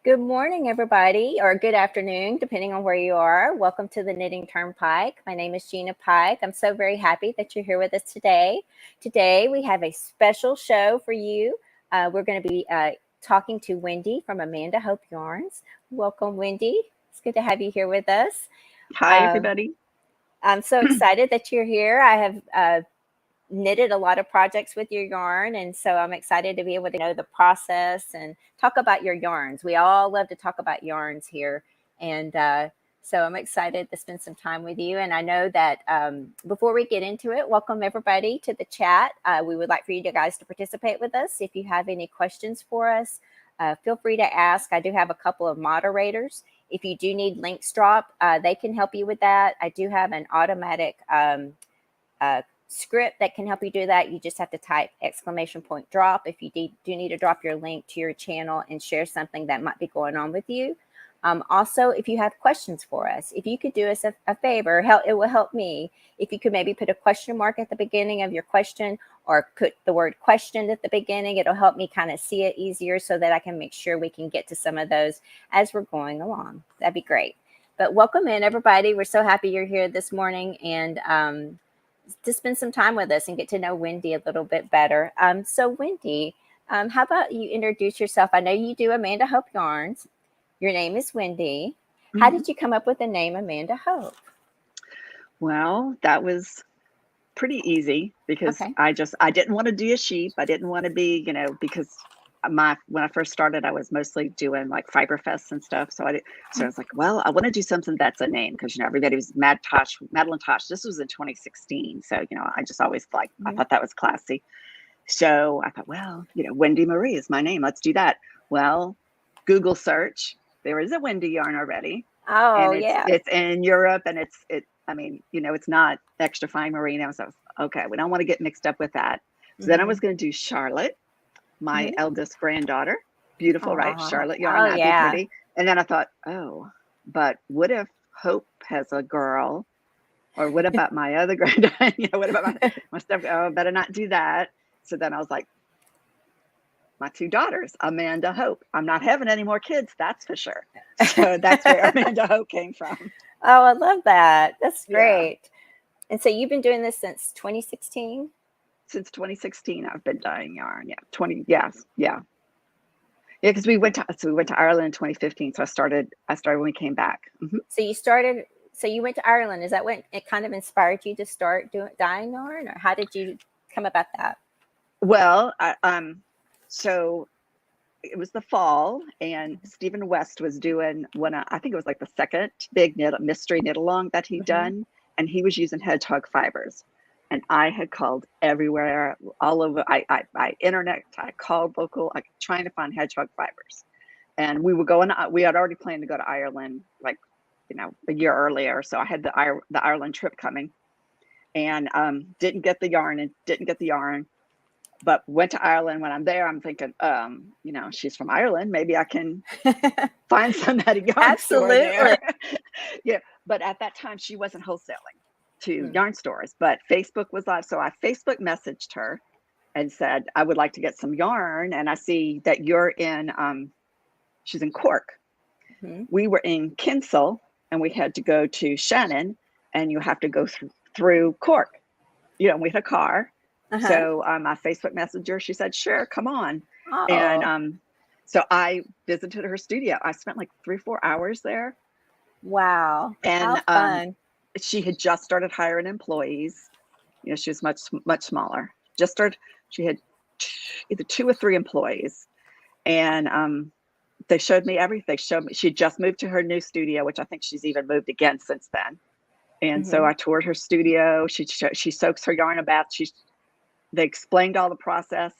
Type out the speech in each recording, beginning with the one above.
Good morning, everybody, or good afternoon, depending on where you are. Welcome to the Knitting Turnpike. My name is Gina Pike. I'm so very happy that you're here with us today. Today, we have a special show for you. We're going to be talking to Wendy from Amanda Hope Yarns. Welcome, Wendy. It's good to have you here with us. Hi, everybody. I'm so excited that you're here. I have knitted a lot of projects with your yarn, and so I'm excited to be able to know the process and talk about your yarns. We all love to talk about yarns here, and so I'm excited to spend some time with you. And I know that before we get into it, welcome everybody to the chat. We would like for you guys to participate with us. If you have any questions for us, feel free to ask. I do have a couple of moderators. If you do need links drop, they can help you with that. I do have an automatic script that can help you do that. You just have to type !drop if you do need to drop your link to your channel and share something that might be going on with you. Also, if you have questions for us, if you could do us a favor, it will help me if you could maybe put a question mark at the beginning of your question, or put the word question at the beginning. It'll help me kind of see it easier so that I can make sure we can get to some of those as we're going along. That'd be great. But welcome in, everybody. We're so happy you're here this morning, and to spend some time with us and get to know Wendy a little bit better. So Wendy, how about you introduce yourself? I know you do Amanda Hope Yarns. Your name is Wendy. How did you come up with the name Amanda Hope? Well, that was pretty easy because I didn't want to do a sheep. I didn't want to be, because when I first started, I was mostly doing like fiber fests and stuff. So I was like, well, I want to do something that's a name, because everybody was Madeline Tosh. This was in 2016, so I just always I thought that was classy. So I thought, well, Wendy Marie is my name. Let's do that. Well, Google search, there is a Wendy yarn already. Oh, and it's in Europe, and it's not extra fine merino. So okay, we don't want to get mixed up with that. So then I was going to do Charlotte, my eldest granddaughter. Beautiful, right? Charlotte yarn, that'd be pretty. And then I thought, but what if Hope has a girl? Or what about my other granddaughter? What about my stuff? Oh, better not do that. So then I was like, my two daughters, Amanda Hope. I'm not having any more kids, that's for sure. So that's where Amanda Hope came from. Oh, I love that. That's great. Yeah. And so you've been doing this since 2016? Since 2016, I've been dyeing yarn. Yeah, because we went to Ireland in 2015. So I started when we came back. So you went to Ireland. Is that when it kind of inspired you to start dyeing yarn, or how did you come about that? Well, so it was the fall, and Stephen West was doing I think it was like the second big mystery knit along that he'd done, and he was using hedgehog fibers. And I had called everywhere, all over. I internet, I called local, trying to find hedgehog fibers. And we had already planned to go to Ireland, a year earlier. So I had the Ireland trip coming, and didn't get the yarn, but went to Ireland. When I'm there, I'm thinking, she's from Ireland. Maybe I can find some at a yarn store there. Yeah. But at that time, she wasn't wholesaling to yarn stores, but Facebook was live. So I Facebook messaged her and said, I would like to get some yarn. And I see that you're in, she's in Cork. We were in Kinsale, and we had to go to Shannon, and you have to go through Cork. We had a car. So I Facebook messaged her. She said, sure, come on. And so I visited her studio. I spent like 3-4 hours there. Wow. And how fun. She had just started hiring employees. She was much smaller. She had either 2 or 3 employees. And they showed me everything. She just moved to her new studio, which I think she's even moved again since then. And so I toured her studio. She soaks her yarn a bath. They explained all the process.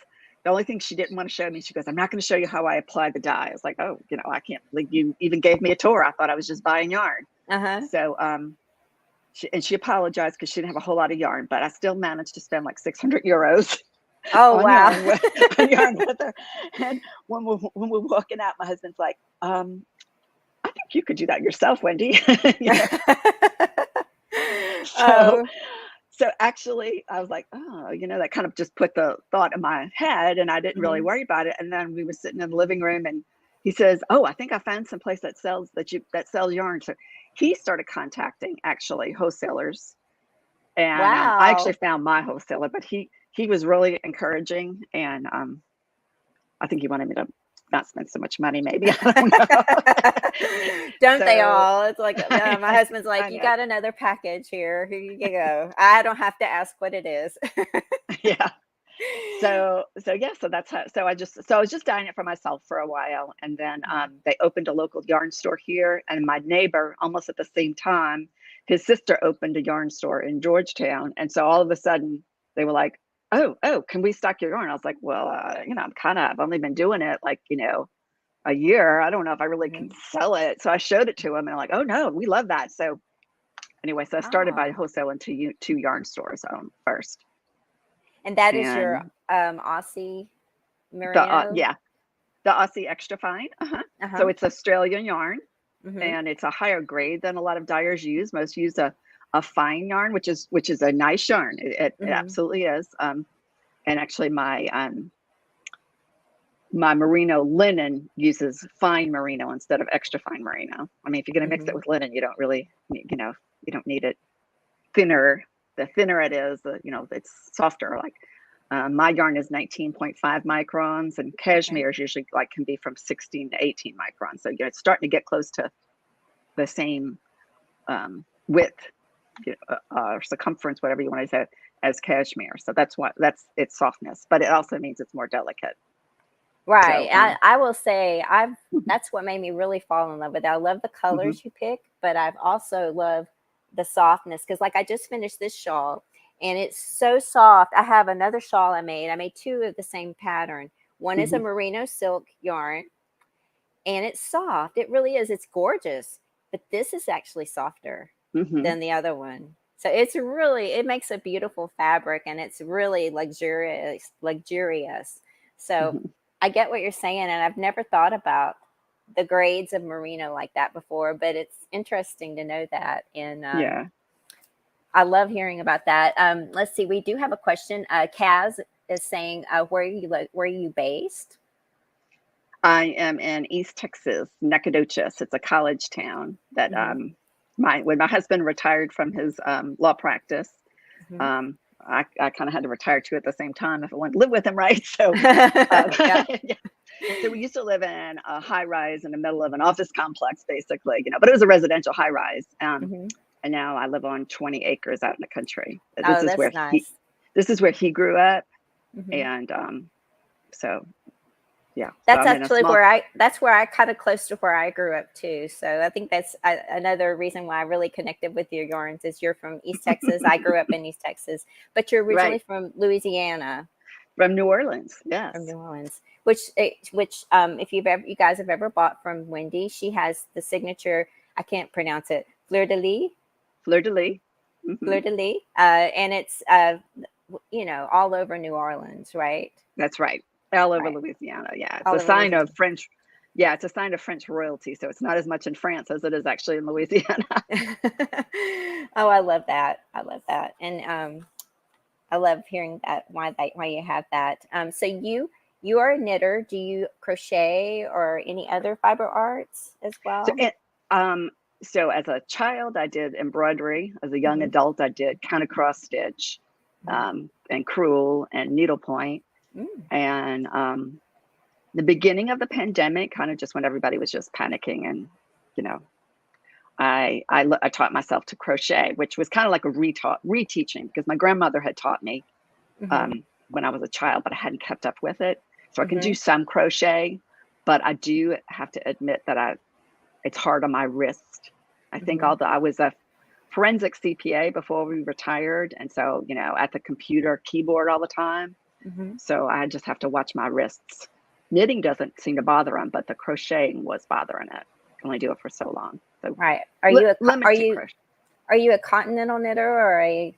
The only thing she didn't want to show me, she goes, I'm not going to show you how I apply the dye. I was like, oh, I can't believe you even gave me a tour. I thought I was just buying yarn. So she apologized because she didn't have a whole lot of yarn, but I still managed to spend like 600 euros. Oh, wow. on yarn with her. And when we're walking out, my husband's like, I think you could do that yourself, Wendy. So actually, I was like, that kind of just put the thought in my head, and I didn't really worry about it. And then we were sitting in the living room, and he says, "Oh, I think I found some place that sells yarn." So he started contacting actually wholesalers, and I actually Wow. found my wholesaler, but he was really encouraging, and I think he wanted me to not spend so much money, maybe. I don't know. Don't they So all? It's like my husband's like, I you know. got another package here. Here you go. I don't have to ask what it is. Yeah. So yeah, so that's how, so I was just dyeing it for myself for a while, and then they opened a local yarn store here, and my neighbor almost at the same time, his sister opened a yarn store in Georgetown, and so all of a sudden they were like, oh, can we stock your yarn? I was like, well, I've only been doing it like, a year. I don't know if I really can Mhm. sell it. So I showed it to them, and they're like, oh no, we love that. So anyway, so I started by Oh, wholesaling to two yarn stores first, and that is your and Aussie the merino. yeah. The Aussie Extra Fine, Uh-huh. so it's Australian yarn, Mm-hmm. and it's a higher grade than a lot of dyers use. Most use a fine yarn, which is a nice yarn. It Mm-hmm. absolutely is. And actually, my merino linen uses fine merino instead of extra fine merino. I mean, if you're going to mix it Mm-hmm. with linen, you don't really, you don't need it thinner. The thinner it is, it's softer. Like my yarn is 19.5 microns, and Okay. cashmere is usually like can be from 16 to 18 microns. So it's starting to get close to the same width, or circumference, whatever you want to say, as cashmere. So that's its softness, but it also means it's more delicate. Right. So I will say that's what made me really fall in love with it. I love the mhm, colors you pick, but I've also loved the softness because like I just finished this shawl and it's so soft. I have another shawl I made. I made two of the same pattern. One is a mhm, merino silk yarn and it's soft. It really is. It's gorgeous. But this is actually softer mhm, than the other one. So it makes a beautiful fabric and it's really luxurious. So mhm. I get what you're saying. And I've never thought about the grades of merino like that before, but it's interesting to know that. And Yeah. I love hearing about that. Let's see. We do have a question. Kaz is saying, where are you based? I am in East Texas, Nacogdoches. It's a college town that Hmm. when my husband retired from his law practice, Hmm. um, I kind of had to retire too at the same time if I wanted to live with him, right? So, Yeah. yeah. So we used to live in a high rise in the middle of an office complex, basically, but it was a residential high rise. Hmm. And now I live on 20 acres out in the country. Oh, that's nice. This is where he grew up, Hmm. and so yeah. So That's I'm in a actually small. that's where I kind of close to where I grew up too. So I think that's another reason why I really connected with your yarns is you're from East Texas. I grew up in East Texas, but you're originally Right. from Louisiana, From New Orleans, from yes. New Orleans. Which if you guys have ever bought from Wendy, she has the signature. I can't pronounce it. Fleur de lis. Hmm. Fleur de lis, and it's all over New Orleans, right? That's right. All over Right, Louisiana. Yeah. It's all a over sign of Louisiana. French. Yeah, it's a sign of French royalty. So it's not as much in France as it is actually in Louisiana. Oh, I love that. I love that. And I love hearing that why you have that. So you are a knitter. Do you crochet or any other fiber arts as So well? it, um, so as a child, I did embroidery. As a young Hmm. adult, I did kind of cross stitch, Hmm. and crewel and needlepoint. Mm. And the beginning of the pandemic, kind of just when everybody was just panicking, and you know, I taught myself to crochet, which was kind of like a reteaching, because my grandmother had taught me Hmm. when I was a child, but I hadn't kept up with it. So I can do Hmm. some crochet, but I do have to admit that it's hard on my wrist. I think Hmm. although I was a forensic CPA before we retired, and so at the computer keyboard all the time, Hmm. so I just have to watch my wrists. Knitting doesn't seem to bother them, but the crocheting was bothering it. I can only do it for so long. So Right. Are limited you crochet. are you a continental knitter or a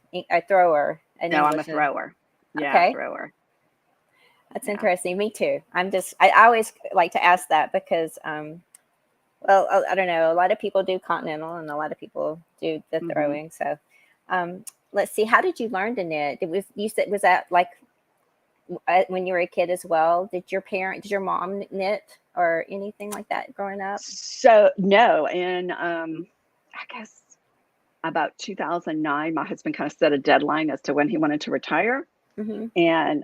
thrower, an No, I'm a English knitter? thrower. Yeah, Okay. thrower. That's Yeah. interesting. Me too. I always like to ask that because, well, I don't know. A lot of people do continental and a lot of people do the Hmm. throwing. So, let's see. How did you learn to knit? You said, was that like when you were a kid as well? Did your mom knit or anything like that growing up? So no, and I guess about 2009, my husband kind of set a deadline as to when he wanted to retire. Mm-hmm. And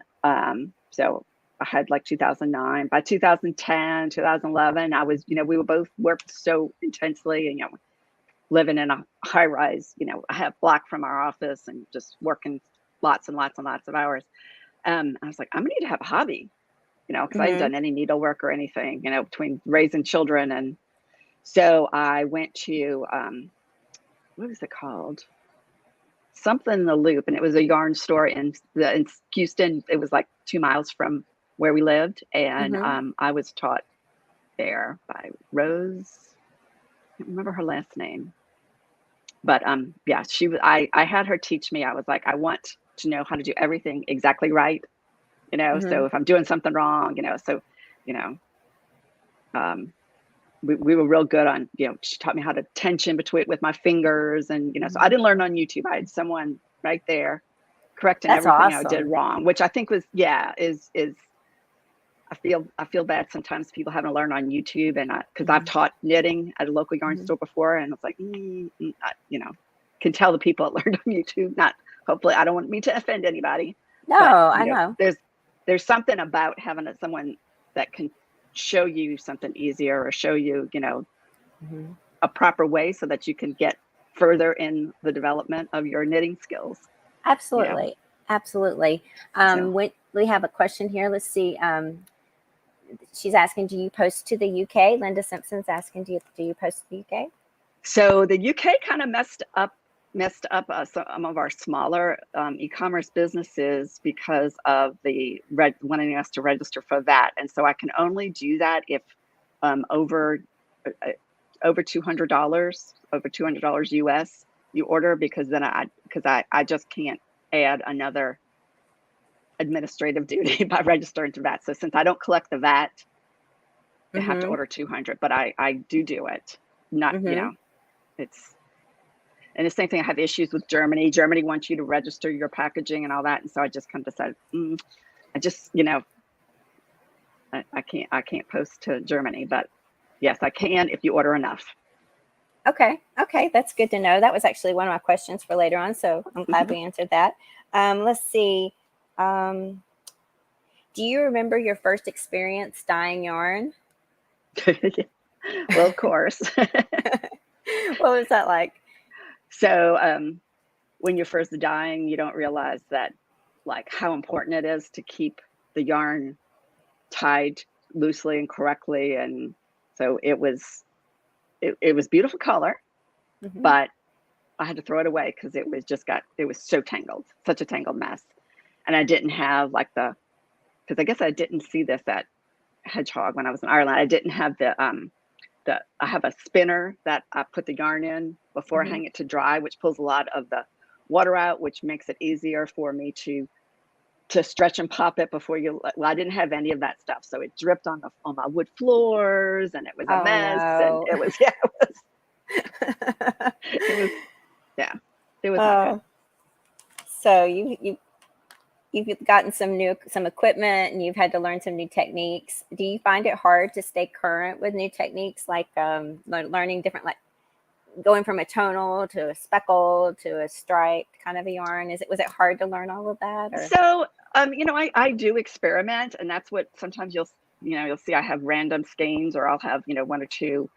so I had like 2009. By 2010, 2011, I was, we were both worked so intensely and, living in a high rise, I have block from our office and just working lots and lots and lots of hours. I was like, I'm gonna need to have a hobby, because I hadn't Mm-hmm. done any needlework or anything, between raising children. And so I went to, what was it called? Something in the Loop, and it was a yarn store in Houston. It was like 2 miles from where we lived, and Mm-hmm. I was taught there by Rose. I can't remember her last name, but yeah, she was. I had her teach me. I was like, I want to know how to do everything exactly right, Mm-hmm. So if I'm doing something wrong, you know, um, we were real good on, she taught me how to tension between with my fingers, and so I didn't learn on YouTube. I had someone right there correcting That's everything I did awesome. wrong, which I think was, yeah, is I feel bad sometimes people having to learn on YouTube, and because I've Mm-hmm. taught knitting at a local yarn Mm-hmm. store before, and it's like, can tell the people that learned on YouTube. Not hopefully, I don't want me to offend anybody, No, but I know. there's something about having someone that can show you something easier, or show you, Mm-hmm. a proper way so that you can get further in the development of your knitting skills. Absolutely. Absolutely. So We have a question here. Let's see. She's asking, do you post to the UK? Linda Simpson's asking, do you post to the UK? So the UK kind of messed up some of our smaller e-commerce businesses because of the wanting us to register for that, and so I can only do that if over $200, over $200 US you order, because then I just can't add another administrative duty by registering to VAT. So since I don't collect the VAT, I have to Mm-hmm. order 200, but I do it. Not, Mm-hmm. it's, and the same thing. I have issues with Germany. Germany wants you to register your packaging and all that. And so I just kind of decided, I just, I can't post to Germany, but yes, I can if you order enough. Okay. Okay. That's good to know. That was actually one of my questions for later on. So I'm glad we answered that. Let's see. Um, do you remember your first experience dyeing yarn? Well, of course. What was that like? So when you're first dyeing, you don't realize that, like, how important it is to keep the yarn tied loosely and correctly. And so it was beautiful color, Mm-hmm. but I had to throw it away because it was so tangled, such a tangled mess. And I didn't have like because I guess I didn't see this at Hedgehog when I was in Ireland. I didn't have I have a spinner that I put the yarn in before I Mm-hmm. hang it to dry, which pulls a lot of the water out, which makes it easier for me to stretch and pop it before well, I didn't have any of that stuff. So it dripped on my wood floors, and it was a Oh mess. And no. it was, yeah, it was, yeah, it was not good. Oh, so you've gotten some equipment and you've had to learn some new techniques. Do you find it hard to stay current with new techniques, like learning different, like going from a tonal to a speckle to a striped kind of a yarn? Was it hard to learn all of that, or? So, I do experiment, and that's what sometimes you'll see. I have random skeins, or I'll have, one or two,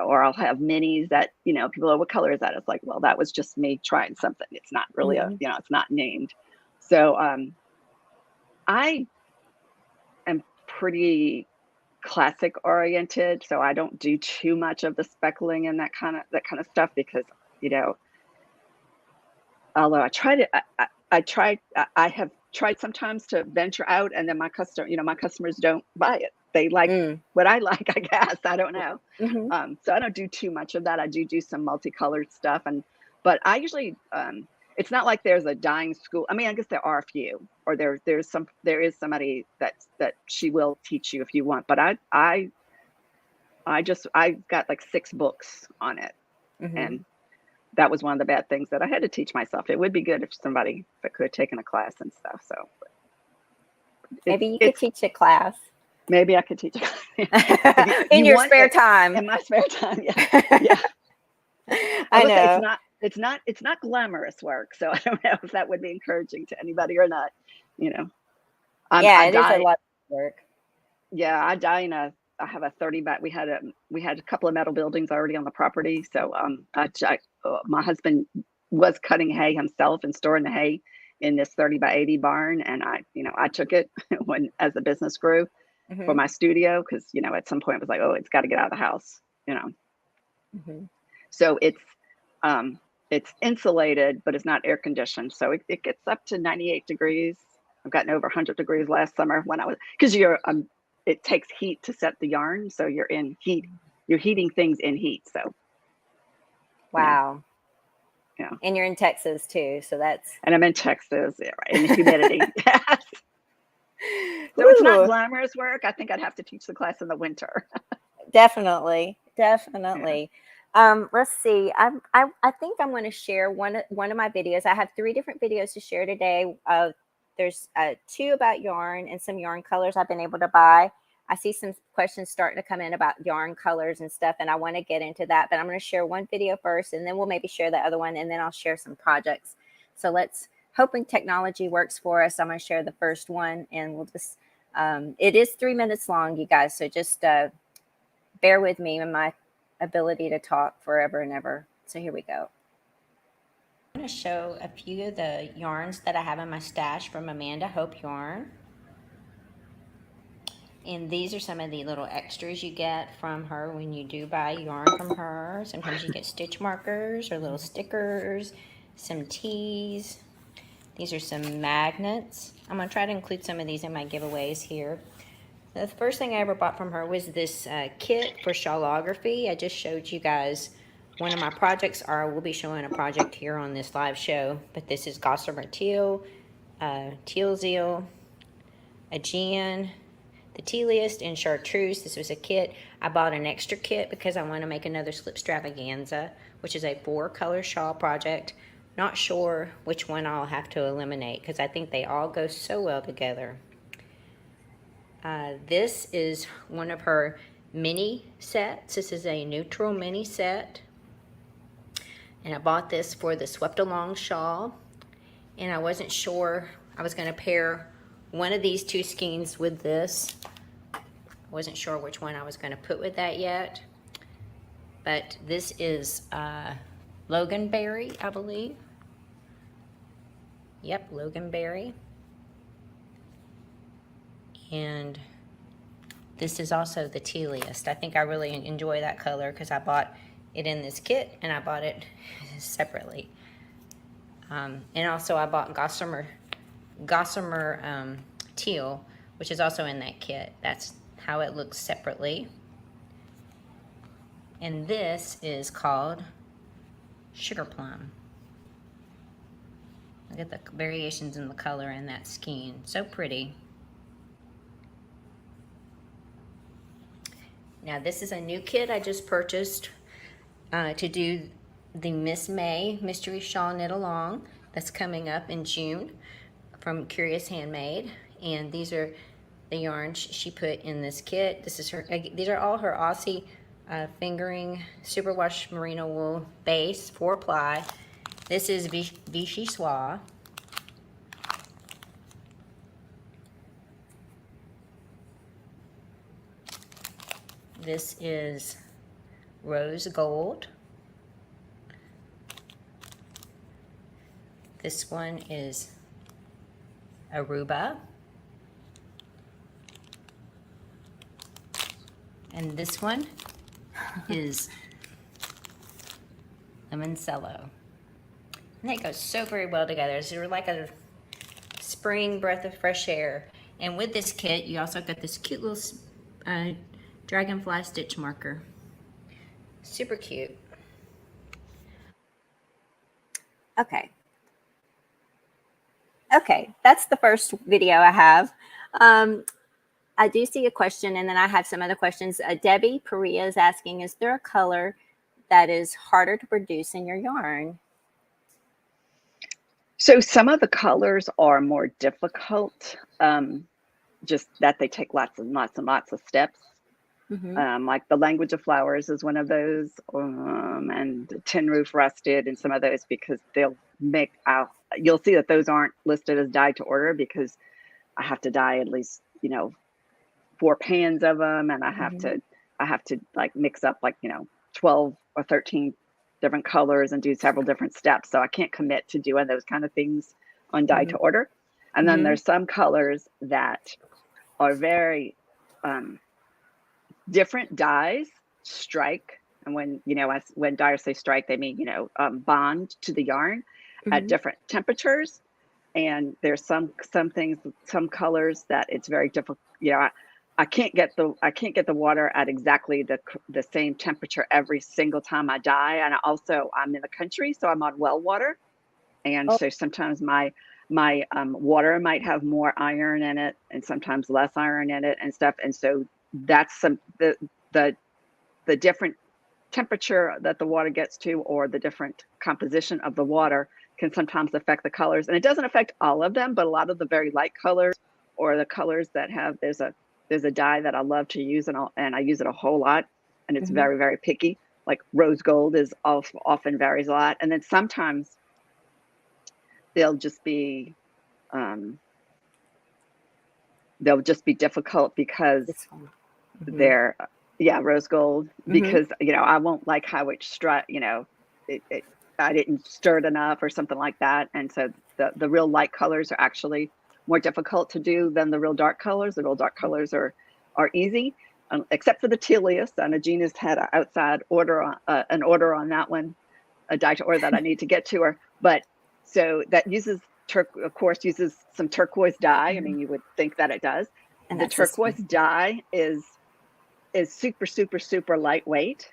or I'll have minis that, people are, what color is that? It's like, well, that was just me trying something. It's not really Mhm. it's not named. So, I am pretty classic oriented, so I don't do too much of the speckling and that kind of stuff, because, you know, although I have tried sometimes to venture out, and then my customers don't buy it. They like Mm. what I like, I guess. I don't know. Mhm. So I don't do too much of that. I do some multicolored stuff, but I usually, it's not like there's a dyeing school. I mean, I guess there are a few, or there is somebody that she will teach you if you want. But I've got like 6 books on it, Mhm. and that was one of the bad things that I had to teach myself. It would be good if somebody that could have taken a class and stuff. So, Maybe you could teach a class. Maybe I could teach In your spare time. In my spare time, yeah. I know. It's not glamorous work, so I don't know if that would be encouraging to anybody or not. You know, it is a lot of work. Yeah, I have a 30 by. We had a couple of metal buildings already on the property, so my husband was cutting hay himself and storing the hay in this 30 by 80 barn, and I took it when as the business grew for my studio, because at some point it was like, oh, it's got to get out of the house, So it's insulated, but it's not air conditioned, so it gets up to 98 degrees. I've gotten over 100 degrees last summer because it takes heat to set the yarn, so you're heating things in heat. So wow. Yeah. And you're in Texas too, so and I'm in Texas, yeah, right, in the humidity. Yes. So it's not glamorous work. I think I'd have to teach the class in the winter. Definitely. Let's see. I think I'm going to share one of my videos. I have 3 different videos to share today. There's 2 about yarn and some yarn colors I've been able to buy. I see some questions starting to come in about yarn colors and stuff, and I want to get into that. But I'm going to share one video first, and then we'll maybe share the other one, and then I'll share some projects. So hoping technology works for us. I'm going to share the first one, and we'll just, it is 3 minutes long, you guys. So just bear with me in my ability to talk forever and ever. So here we go. I'm going to show a few of the yarns that I have in my stash from Amanda Hope Yarn. And these are some of the little extras you get from her when you do buy yarn from her. Sometimes you get stitch markers or little stickers, some teas. These are some magnets. I'm going to try to include some of these in my giveaways here. The first thing I ever bought from her was this kit for Shawlography. I just showed you guys one of my projects, or I will be showing a project here on this live show. But this is Gossamer Teal, Teal Zeal, Aegean, the Tealiest, and Chartreuse. This was a kit. I bought an extra kit because I want to make another slip extravaganza, which is a 4-color shawl project. Not sure which one I'll have to eliminate because I think they all go so well together. This is one of her mini sets. This is a neutral mini set. And I bought this for the Swept Along shawl. And I wasn't sure. I was going to pair one of these 2 skeins with this. I wasn't sure which one I was going to put with that yet. But this is Loganberry, I believe. Yep, Loganberry. And this is also the Tealiest. I think I really enjoy that color because I bought it in this kit and I bought it separately. And also I bought Gossamer Teal, which is also in that kit. That's how it looks separately. And this is called Sugar Plum. Look at the variations in the color in that skein. So pretty. Now this is a new kit I just purchased to do the Miss May Mystery Shawl Knit Along that's coming up in June from Curious Handmade. And these are the yarns she put in this kit. This is her. These are all her Aussie fingering superwash merino wool base 4-ply. This is Vichy Soie. This is Rose Gold. This one is Aruba. And this one is Limoncello. And they go so very well together. It's like a spring breath of fresh air. And with this kit, you also got this cute little dragonfly stitch marker. Super cute. Okay. Okay, that's the first video I have. I do see a question, and then I have some other questions. Debbie Perea is asking, is there a color that is harder to produce in your yarn? So some of the colors are more difficult. just that they take lots and lots and lots of steps. Like the Language of Flowers is one of those, and Tin Roof Rusted and some of those, because they'll make out, you'll see that those aren't listed as dyed to order because I have to dye at least, 4 pans of them, and I have to like mix up like 12 or 13 different colors and do several different steps. So I can't commit to doing those kind of things on dyed to order. And then there's some colors that are very different dyes strike, and when dyers say strike, they mean bond to the yarn at different temperatures. And there's some things, some colors that it's very difficult. I can't get the water at exactly the same temperature every single time I dye. And also I'm in the country, so I'm on well water, and so sometimes my water might have more iron in it and sometimes less iron in it and stuff. And so that's the different temperature that the water gets to, or the different composition of the water, can sometimes affect the colors. And it doesn't affect all of them, but a lot of the very light colors, or the colors that have, there's a dye that I love to use, and I use it a whole lot, and it's very, very picky. Like rose gold is often varies a lot. And then sometimes they'll just be difficult because they're rose gold, because I won't like how it strut, I didn't stir it enough or something like that. And so the real light colors are actually more difficult to do than the real dark colors. The real dark colors are easy, except for the Telius. And Gina's had an outside order on on that one, a dye to order that I need to get to her. But so that uses uses some turquoise dye. I mean, you would think that it does. And the turquoise dye is super, super, super lightweight.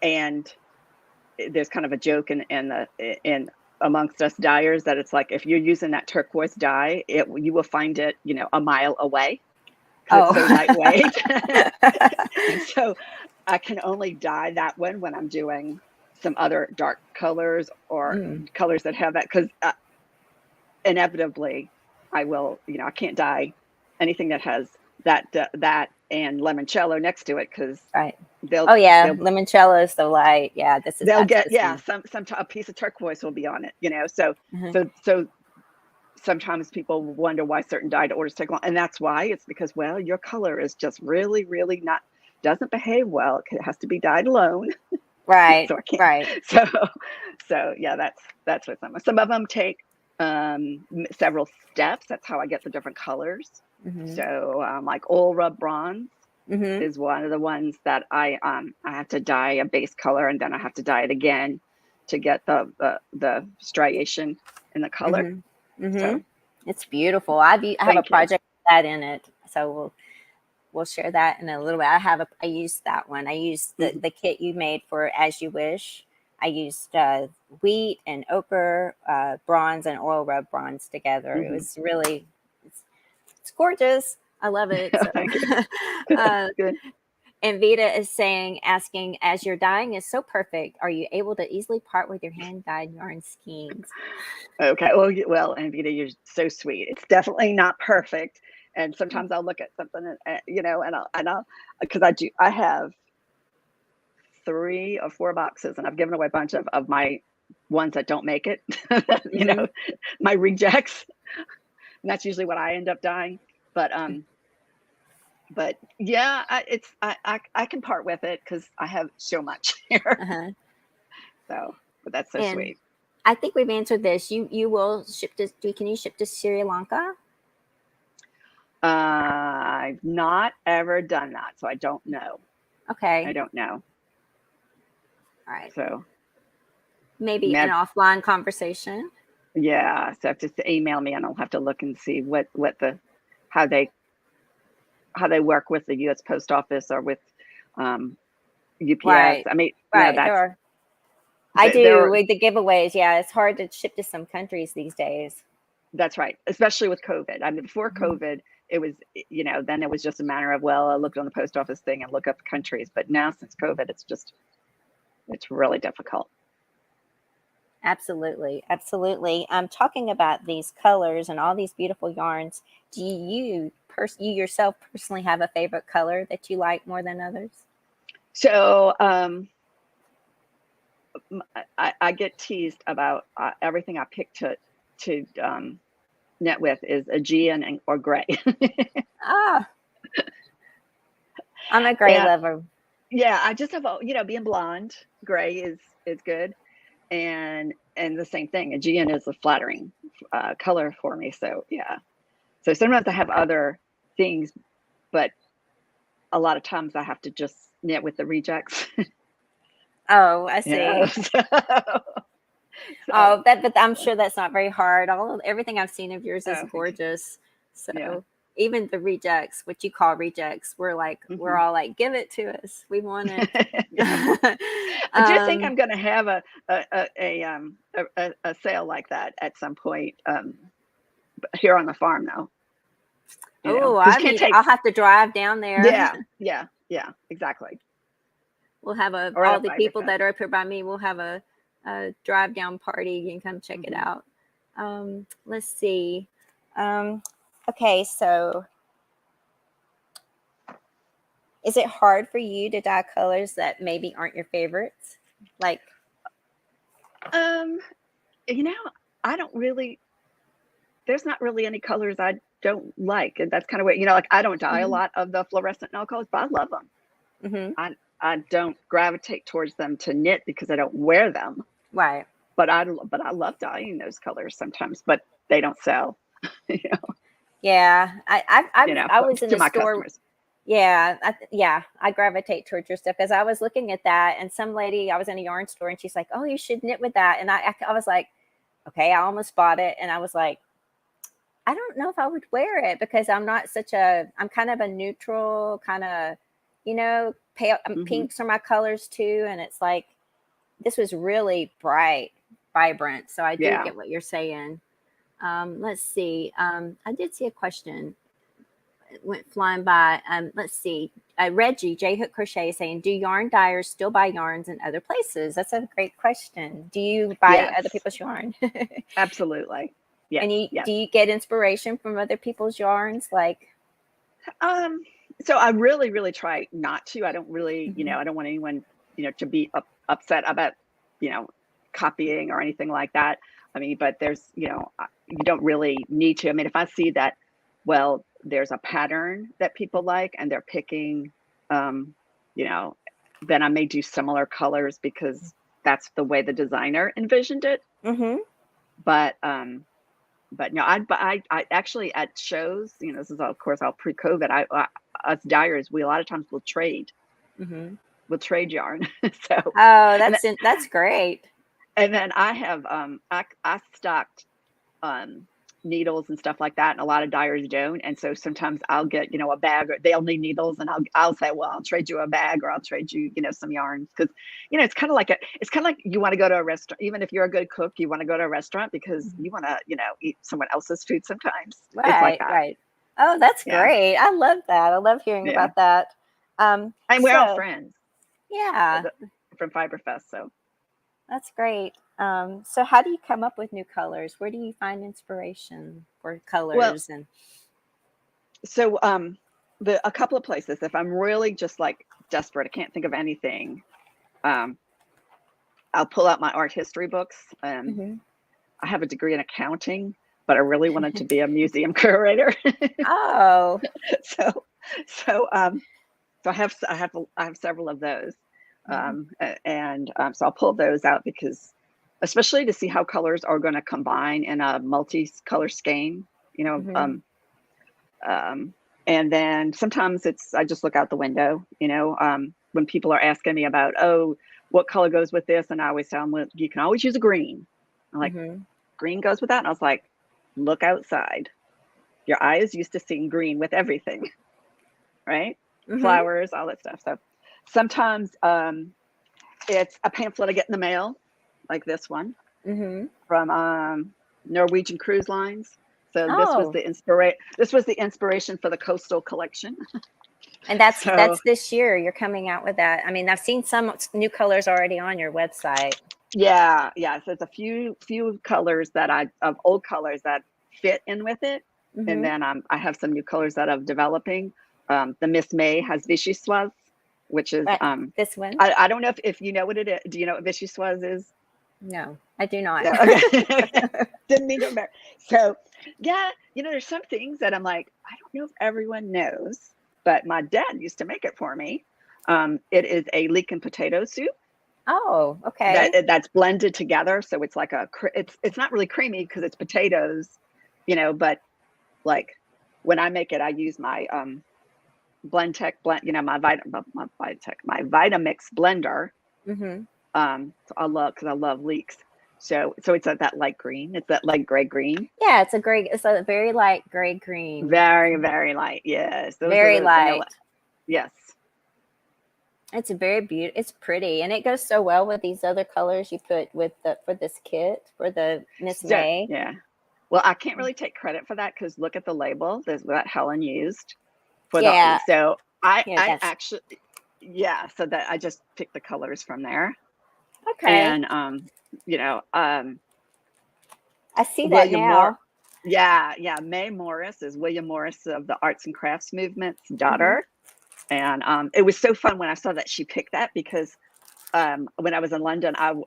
And there's kind of a joke in amongst us dyers that it's like, if you're using that turquoise dye, you will find it, a mile away. It's so lightweight. And so I can only dye that one when I'm doing some other dark colors or colors that have that, because inevitably I will, I can't dye anything that has that and limoncello next to it, because limoncello is so light. They'll get a piece of turquoise will be on it, so sometimes people wonder why certain dye orders take long, and that's why. It's because, well, your color is just really, really doesn't behave well. It has to be dyed alone. Right. So I can't. Right. So yeah, that's what some of them take several steps. That's how I get the different colors. So like oil rub bronze is one of the ones that I have to dye a base color, and then I have to dye it again to get the striation in the color. So, it's beautiful. I have a project with that in it, so we'll share that in a little bit. I used that one. I used the kit you made for As You Wish. I used wheat and ochre bronze and oil rub bronze together. It was really it's gorgeous. I love it. So. Good. And Vita is asking, as your dyeing is so perfect, are you able to easily part with your hand-dyed yarn skeins? Okay. Well, and Vita, you're so sweet. It's definitely not perfect. And sometimes I'll look at something, and I'll because I have 3 or 4 boxes, and I've given away a bunch of my ones that don't make it, my rejects. And that's usually what I end up dyeing. But yeah, I can part with it because I have so much here. So, but that's so sweet. I think we've answered this. You will ship to? Can you ship to Sri Lanka? I've not ever done that, so I don't know. Okay. I don't know. All right. So maybe an offline conversation. Yeah. So just email me, and I'll have to look and see how they work with the U.S. Post Office or with UPS. Right. I mean, right. I do with the giveaways. Yeah, it's hard to ship to some countries these days. That's right, especially with COVID. I mean, before COVID, it was, then it was just a matter of, well, I looked on the post office thing and look up countries. But now since COVID, it's really difficult. Absolutely. Absolutely. I'm talking about these colors and all these beautiful yarns. Do you yourself personally have a favorite color that you like more than others? So I get teased about everything I pick to knit with is Aegean or gray. Ah, I'm a gray And lover. yeah, I just have being blonde, gray is good, and the same thing. Aegean is a flattering color for me. So yeah. So sometimes I have other things, but a lot of times I have to just knit with the rejects. Oh, I You know, see. so Oh, but I'm sure that's not very hard. Everything I've seen of yours is thank you. gorgeous. Yeah. So even the rejects, what you call rejects, we're Hmm. all like, give it to us. We want it. I do think um, I'm going to have a sale like that at some point here on the farm now. oh, Because you can't take. I'll have to drive down there. Yeah, exactly. We'll have Or at all a the Fiber people Fest. that are up here by me. We'll have a drive down party. You can come check it Hmm. out. Let's see. Okay, so is it hard for you to dye colors that maybe aren't your favorites? Like, Um, you know, I don't really. There's not really any colors I don't like, and that's kind of what like. I don't dye a hmm lot of the fluorescent nail colors, but I love them. hmm I don't gravitate towards them to knit because I don't wear them. right. But I love dyeing those colors sometimes, but they don't sell. you know, Yeah, I was in to the my store. customers. Yeah, I gravitate towards your stuff because I was looking at that, and some lady, I was in a yarn store, and she's like, "Oh, you should knit with that," and I was like, "Okay," I almost bought it, and I was like, I don't know if I would wear it because I'm kind of a neutral kind of, pale. Hmm. Pinks are my colors too, and it's like this was really bright, vibrant. So I do Yeah. get what you're saying. Let's see. I did see a question. It went flying by. Let's see. Reggie, J Hook Crochet is saying, do yarn dyers still buy yarns in other places? That's a great question. Do you buy other Yes. people's yarn? Absolutely. Yes. And Yes. do you get inspiration from other people's yarns? Like, Um. So I really, really try not to. I don't really, mhm, I don't want anyone, to be upset about, you know, copying or anything like that. I mean, but there's, you don't really need to. I mean, if I see that, well, there's a pattern that people like and they're picking, um, you know, then I may do similar colors because that's the way the designer envisioned it. mhm, But no, I actually at shows, this is of course all pre-COVID. Us dyers, we a lot of times will trade. mhm. We'll trade yarn. So, Oh, and that's great. then I have I stocked needles and stuff like that, and a lot of dyers don't. And so sometimes I'll get a bag, or they'll need needles, and I'll say, well, I'll trade you a bag, or I'll trade you some yarns, because it's kind of like you want to go to a restaurant. Even if you're a good cook, you want to go to a restaurant because Mhm. you want to eat someone else's food. Sometimes it's like Right, that. right. Oh, that's Yeah, great. I love that. I love hearing yeah. about that. And we're all So friends yeah, from Fiberfest. So that's great. So how do you come up with new colors? Where do you find inspiration for well, colors and so a couple of places. If I'm really just like desperate, I can't think of anything. Um, I'll pull out my art history books. Mhm. I have a degree in accounting, but I really wanted to be a museum curator. Oh, so, so, so I have several of those, mhm, and so I'll pull those out because, especially to see how colors are going to combine in a multi-color scheme, you know. mhm, Um, and then sometimes I just look out the window, when people are asking me about, oh, what color goes with this, and I always tell them, well, you can always use a green. I'm like, mhm, green goes with that, and I was like, look outside. Your eye is used to seeing green with everything, right? mhm, Flowers, all that stuff. So sometimes it's a pamphlet I get in the mail, like this one mhm. from Norwegian Cruise Lines. So this was Oh, the inspiration for the coastal collection. and So that's this year you're coming out with that. I mean, I've seen some new colors already on your website. yeah. So it's a few colors of old colors that fit in with it. And then I have some new colors that I'm developing. The Miss May has Vichyssoise, which is this one. I don't know if you know what it is. Do you know what Vichyssoise is? No, I do not. No, okay. Didn't mean to embarrass. So yeah, there's some things that I'm like, I don't know if everyone knows, but my dad used to make it for me. It is a leek and potato soup. Oh, okay. That's blended together, so it's like it's not really creamy because it's potatoes, but like when I make it, I use my Blendtec blend, my Vitamix blender. Mm-hmm. So because I love leeks. So it's that light green. It's that light gray green. Yeah, it's a very light gray green. Very, very light. Yes. Those very are light. vanilla. Yes. It's very beautiful. It's pretty, and it goes so well with these other colors you put for this kit for the Miss May. Yeah. Well, I can't really take credit for that because look at the label. There's what Helen used for so I actually so that I just picked the colors from there. Okay. And I see that now. May Morris is William Morris of the Arts and Crafts Movement's daughter. Mm-hmm. And it was so fun when I saw that she picked that because when I was in London, I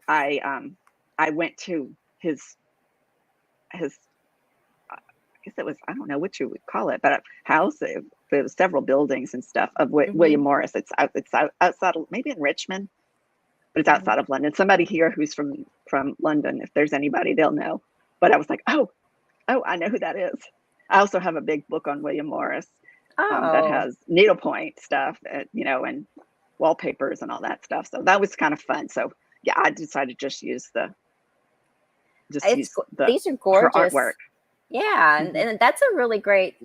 went to his I guess it was, I don't know what you would call it, but a house. There was several buildings and stuff of William Morris. It's outside of, maybe in Richmond, but it's outside of London. Somebody here who's from London, if there's anybody, they'll know. But I was like, oh, I know who that is. I also have a big book on William Morris that has needlepoint stuff, and wallpapers and all that stuff. So that was kind of fun. So yeah, I decided to use these are gorgeous her artwork. Yeah, and that's a really great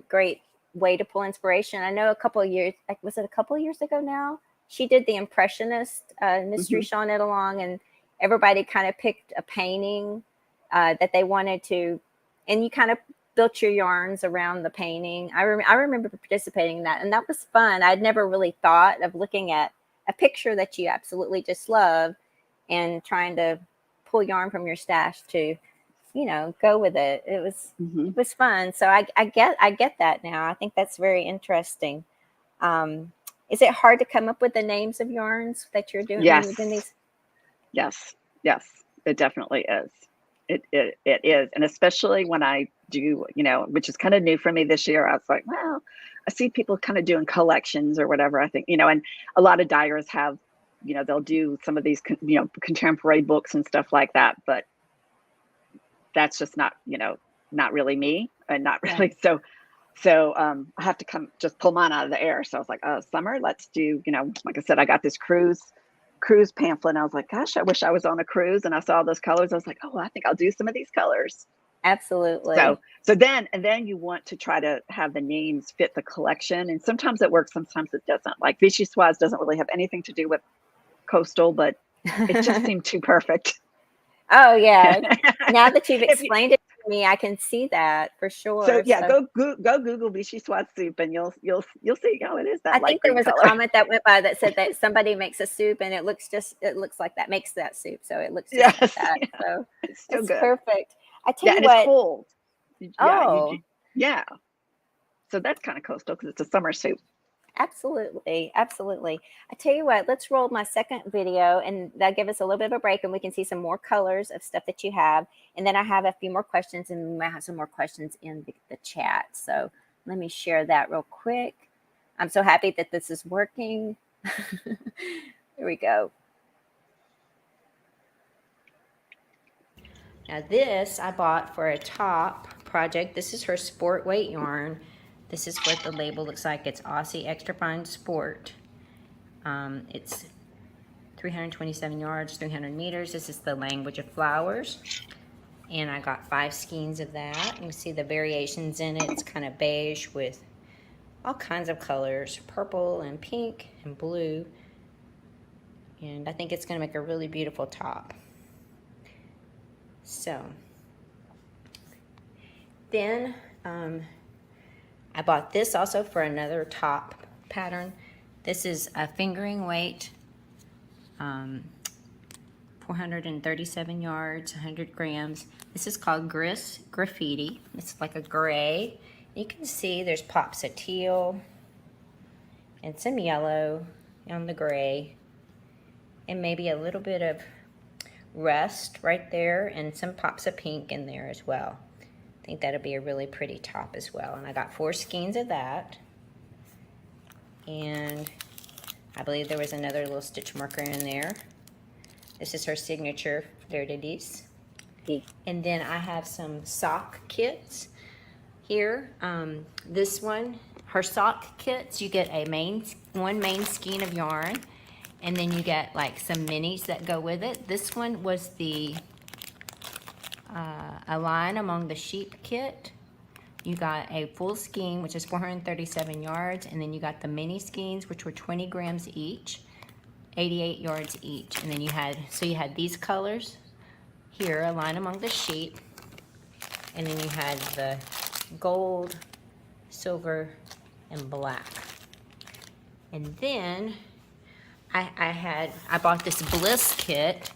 way to pull inspiration. I know a couple of years, was it a couple of years ago now? She did the Impressionist mystery shawl knit along, and everybody kind of picked a painting that they wanted to, and you kind of built your yarns around the painting. I remember participating in that, and that was fun. I'd never really thought of looking at a picture that you absolutely just love and trying to pull yarn from your stash to go with it. It was fun. So I get that now. I think that's very interesting. Is it hard to come up with the names of yarns that you're doing? Yes. Within these? Yes, it definitely is. It is. And especially when I do, which is kind of new for me this year, I was like, well, I see people kind of doing collections or whatever, I think, and a lot of dyers have, they'll do some of these, contemporary books and stuff like that, but that's just not really me, and not really. So I have to just pull mine out of the air. So I was like, summer, let's do, like I said, I got this cruise pamphlet, and I was like, gosh, I wish I was on a cruise, and I saw those colors. I was like, I think I'll do some of these colors. Absolutely. So then you want to try to have the names fit the collection, and sometimes it works, sometimes it doesn't. Like Vichyssoise doesn't really have anything to do with coastal, but it just seemed too perfect. Oh yeah. Now that you've explained it to me, I can see that for sure. So yeah, go Google Vichyssoise soup, and you'll see. It is that. I think there was a comment that went by that said that somebody makes a soup and it looks like that makes that soup. So it looks just like that. Yeah. So it's still good. Perfect. I tell you what. It's cold. Yeah. So that's kind of coastal because it's a summer soup. Absolutely. I tell you what, let's roll my second video, and that'll give us a little bit of a break, and we can see some more colors of stuff that you have. And then I have a few more questions, and we might have some more questions in the chat. So let me share that real quick. I'm so happy that this is working. Here we go. Now this I bought for a top project. This is her sport weight yarn. This is what the label looks like. It's Aussie Extra Fine Sport. It's 327 yards, 300 meters. This is the Language of Flowers. And I got 5 skeins of that. You can see the variations in it. It's kind of beige with all kinds of colors, purple and pink and blue. And I think it's going to make a really beautiful top. So, then I bought this also for another top pattern. This is a fingering weight, 437 yards, 100 grams. This is called Graffiti. It's like a gray. You can see there's pops of teal and some yellow on the gray, and maybe a little bit of rust right there, and some pops of pink in there as well. I think that'll be a really pretty top as well. And I got 4 skeins of that. And I believe there was another little stitch marker in there. This is her signature fleur de lis. And then I have some sock kits here. This one, her sock kits, you get one main skein of yarn, and then you get like some minis that go with it. This one was the A Line Among the Sheep kit. You got a full skein, which is 437 yards, and then you got the mini skeins, which were 20 grams each, 88 yards each. And then you had these colors here, A Line Among the Sheep, and then you had the gold, silver, and black. And then I bought this Bliss kit,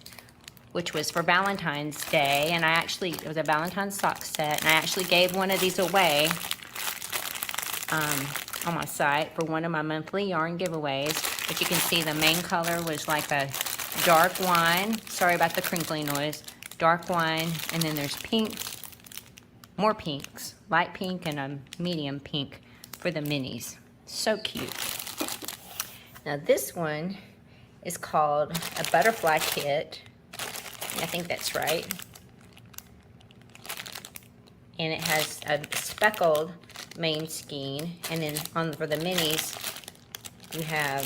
which was for Valentine's Day, and it was a Valentine's sock set, and I actually gave one of these away on my site for one of my monthly yarn giveaways. But you can see the main color was like a dark wine. Sorry about the crinkly noise. Dark wine, and then there's pink, more pinks, light pink and a medium pink for the minis. So cute. Now this one is called a butterfly kit. I think that's right. And it has a speckled main skein, and then for the minis you have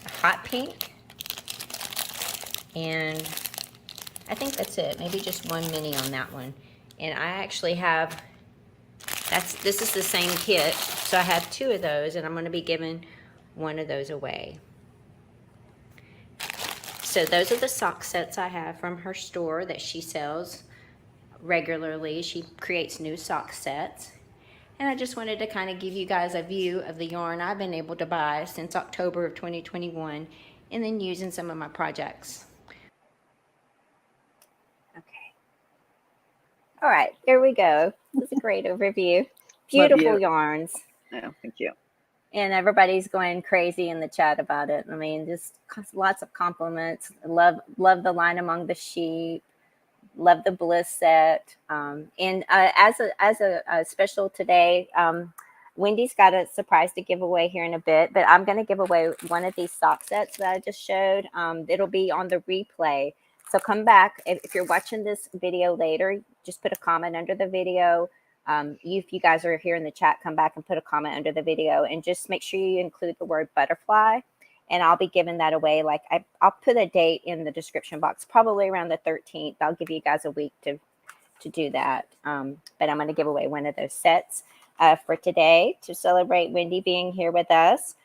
a hot pink, and I think that's it. Maybe just one mini on that one. And I actually have, this is the same kit, so I have 2 of those, and I'm going to be giving one of those away. So those are the sock sets I have from her store that she sells regularly. She creates new sock sets. And I just wanted to kind of give you guys a view of the yarn I've been able to buy since October of 2021, and then use in some of my projects. Okay. All right, here we go. This is a great overview. Beautiful yarns. Oh, thank you. And everybody's going crazy in the chat about it. I mean, just lots of compliments. Love the Line Among the Sheep. Love the Bliss set. And as a special today, Wendy's got a surprise to give away here in a bit. But I'm going to give away one of these sock sets that I just showed. It'll be on the replay. So come back. If you're watching this video later, just put a comment under the video. If you guys are here in the chat, come back and put a comment under the video, and just make sure you include the word butterfly, and I'll be giving that away. Like I'll put a date in the description box, probably around the 13th. I'll give you guys a week to do that. But I'm going to give away one of those sets for today to celebrate Wendy being here with us.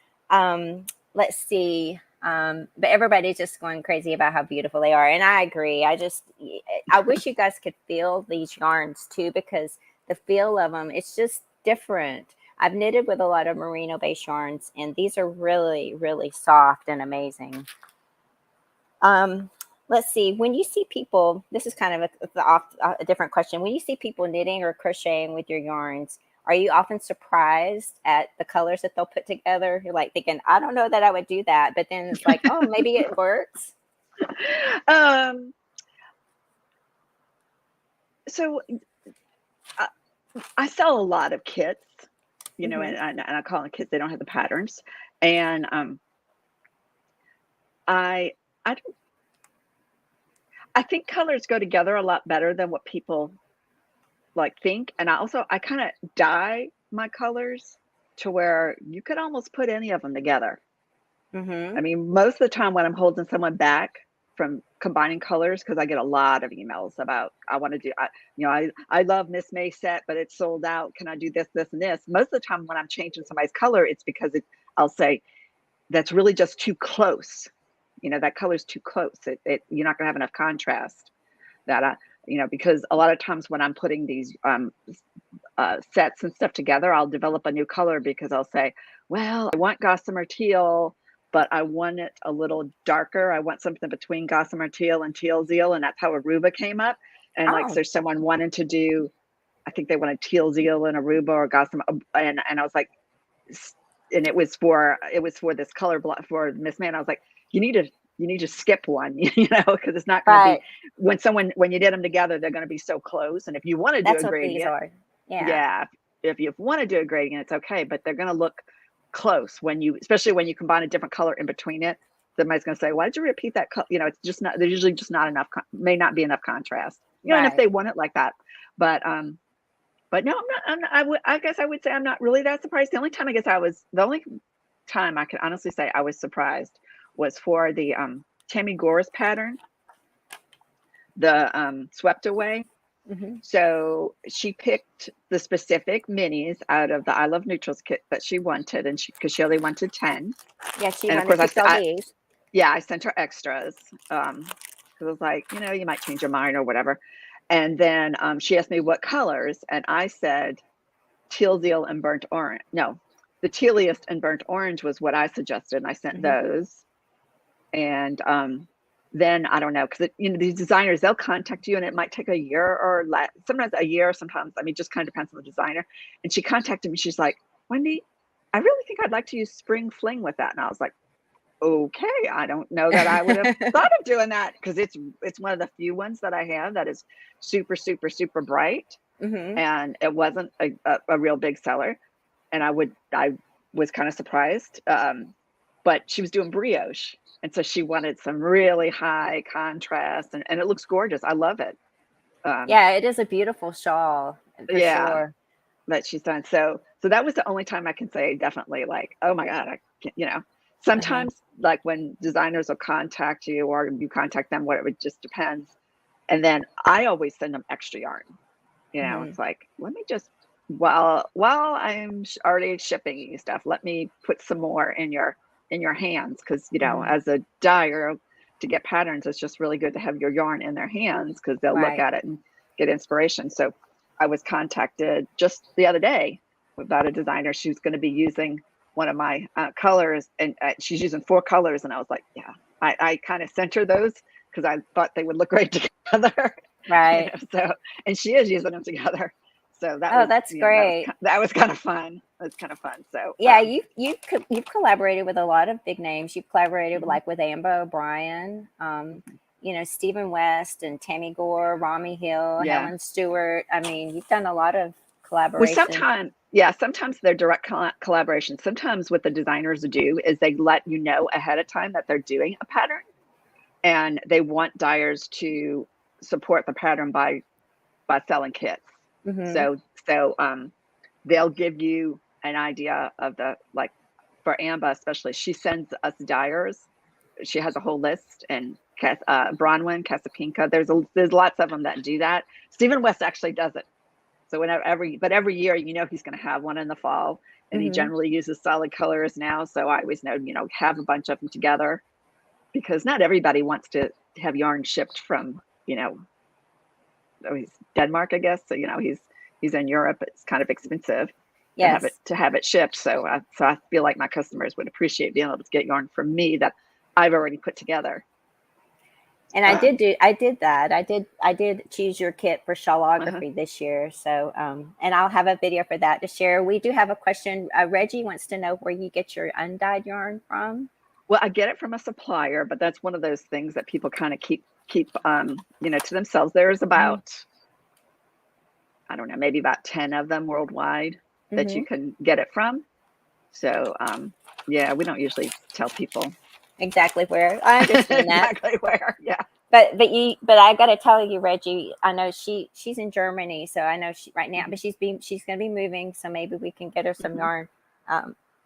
Let's see. But everybody's just going crazy about how beautiful they are, and I agree. I wish you guys could feel these yarns too, because the feel of them, it's just different. I've knitted with a lot of merino based yarns, and these are really, really soft and amazing. Let's see, when you see people, this is kind of a different question. When you see people knitting or crocheting with your yarns, are you often surprised at the colors that they'll put together? You're like thinking, I don't know that I would do that, but then it's like, oh, maybe it works. So I sell a lot of kits, you know, and I call them kits. They don't have the patterns, and I think colors go together a lot better than what people like think. And I kind of dye my colors to where you could almost put any of them together. I mean, most of the time when I'm holding someone back from combining colors, because I get a lot of emails about, I want to do, I love Miss May set, but it's sold out. Can I do this, this, and this? Most of the time when I'm changing somebody's color, it's because I'll say, that's really just too close. You know, that color's too close. You're not going to have enough contrast. Because a lot of times when I'm putting these sets and stuff together, I'll develop a new color because I'll say, well, I want gossamer teal, but I want it a little darker. I want something between gossamer teal and teal zeal. And that's how Aruba came up. And like, so someone wanted to do I think they wanted teal zeal and Aruba or Gossamer, and I was like, and it was for this color block for Miss Man. I was like, you need to skip one, because it's not going to be when you did them together, they're going to be so close. And if you want to do That's a what these gradient, are. yeah, if you want to do a gradient, it's okay, but they're going to look close especially when you combine a different color in between it. Somebody's going to say, why did you repeat that color? It's just not, there's usually just not enough, may not be enough contrast, and if they want it like that. But no, I guess I would say I'm not really that surprised. The only time I can honestly say I was surprised was for the Tammy Gore's pattern, the Swept Away. Mm-hmm. So she picked the specific minis out of the I Love Neutrals kit that she wanted, and because she only wanted 10. Yeah, she and wanted to sell these. Yeah, I sent her extras because I was like, you might change your mind or whatever. And then she asked me what colors, and I said teal zeal and burnt orange. No, the tealiest and burnt orange was what I suggested, and I sent those. And then I don't know, because these designers, they'll contact you, and it might take a year or less, sometimes a year, sometimes, just kind of depends on the designer. And she contacted me. She's like, Wendy, I really think I'd like to use Spring Fling with that. And I was like, okay, I don't know that I would have thought of doing that, because it's one of the few ones that I have that is super, super, super bright. And it wasn't a real big seller. And I was kind of surprised. But she was doing brioche. And so she wanted some really high contrast, and it looks gorgeous. I love it. Yeah, it is a beautiful shawl for sure. That she's done. So that was the only time I can say definitely like, oh my God, I can't, sometimes like when designers will contact you or you contact them, it just depends. And then I always send them extra yarn. It's like, let me just, while I'm already shipping you stuff, let me put some more in your hands, because as a dyer, to get patterns, it's just really good to have your yarn in their hands, because they'll look at it and get inspiration. So I was contacted just the other day about a designer. She's going to be using one of my colors, and she's using 4 colors, and I was like, yeah, I kind of sent her those because I thought they would look great together. Right. So, and she is using them together. So that's great. That was kind of fun. It was kind of fun. So yeah, you've collaborated with a lot of big names. You've collaborated like with Amber O'Brien, Stephen West and Tammy Gore, Romi Hill, Helen Stewart. I mean, you've done a lot of collaboration. Well, sometimes they're direct collaboration. Sometimes what the designers do is they let you know ahead of time that they're doing a pattern, and they want dyers to support the pattern by selling kits. So they'll give you an idea of for Amba especially, she sends us dyers. She has a whole list, and Bronwyn, Casapinka, there's lots of them that do that. Stephen West actually does it. So every year, he's going to have one in the fall, and he generally uses solid colors now. So I always know, have a bunch of them together, because not everybody wants to have yarn shipped from, he's Denmark, I guess. So, he's in Europe. It's kind of expensive to have it shipped. So I feel like my customers would appreciate being able to get yarn from me that I've already put together. And I did that. I did choose your kit for Shawlography this year. So, and I'll have a video for that to share. We do have a question. Reggie wants to know where you get your undyed yarn from. Well, I get it from a supplier, but that's one of those things that people kind of keep to themselves. There's about, I don't know, maybe about 10 of them worldwide that you can get it from. So, we don't usually tell people exactly where. I understand that. Exactly where, yeah. But I got to tell you, Reggie, I know she's in Germany, so I know she right now, but she's going to be moving, so maybe we can get her some yarn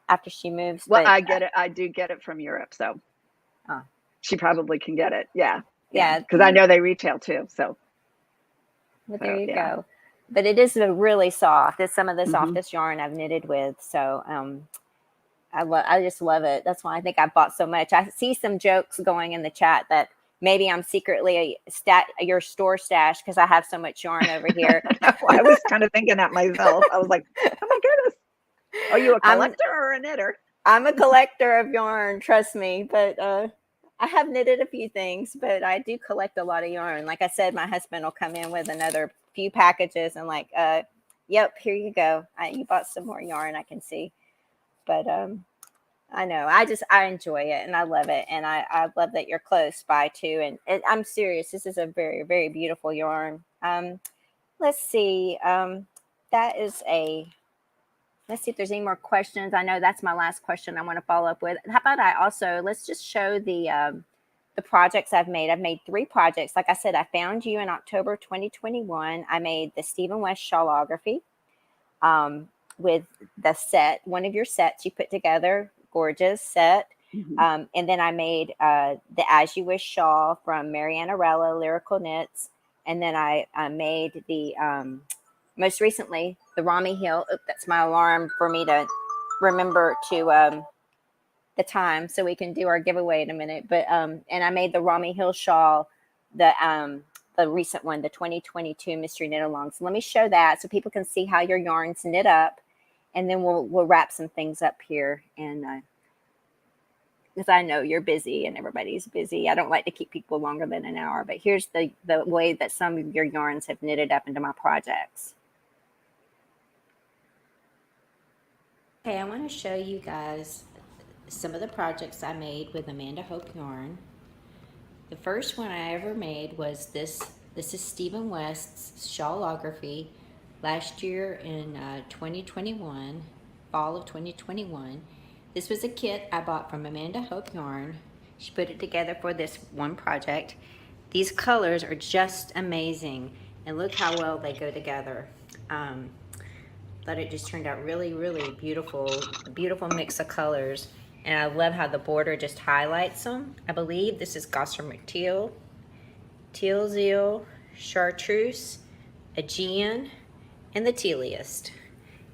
after she moves. Well, I do get it from Europe, so she probably can get it. Yeah. Because I know they retail too. So. Well, there you go. But it is really soft. It's some of the softest yarn I've knitted with. So I just love it. That's why I think I bought so much. I see some jokes going in the chat that maybe I'm secretly your store stash because I have so much yarn over here. I was kind of thinking that myself. I was like, oh my goodness. Are you a collector or a knitter? I'm a collector of yarn, trust me. But I have knitted a few things, but I do collect a lot of yarn. Like I said, my husband will come in with another few packages and like, yep, here you go. You bought some more yarn, I can see. But I know, I enjoy it and I love it. And I love that you're close by too. And I'm serious. This is a very, very beautiful yarn. Let's see. That is let's see if there's any more questions. I know that's my last question I want to follow up with. How about let's just show the projects I've made. I've made 3 projects. Like I said, I found you in October 2021. I made the Stephen West Shawlography with the set, one of your sets you put together, gorgeous set. And then I made the As You Wish Shawl from Marianarella Lyrical Knits. And then I made the, most recently, the Romi Hill. Oop, that's my alarm for me to remember to the time so we can do our giveaway in a minute. But and I made the Romi Hill shawl, the recent one, the 2022 Mystery Knit Along. So let me show that so people can see how your yarns knit up, and then we'll wrap some things up here. And because I know you're busy and everybody's busy, I don't like to keep people longer than an hour. But here's the way that some of your yarns have knitted up into my projects. Okay, I want to show you guys some of the projects I made with Amanda Hope yarn. The first one I ever made was this. This is Stephen West's Shawlography last year in 2021, fall of 2021. This was a kit I bought from Amanda Hope Yarn. She put it together for this one project. These colors are just amazing, and look how well they go together. Thought it just turned out really, really beautiful, a beautiful mix of colors. And I love how the border just highlights them. I believe this is Gossamer Teal, Teal Zeal, Chartreuse, Aegean, and the Tealiest.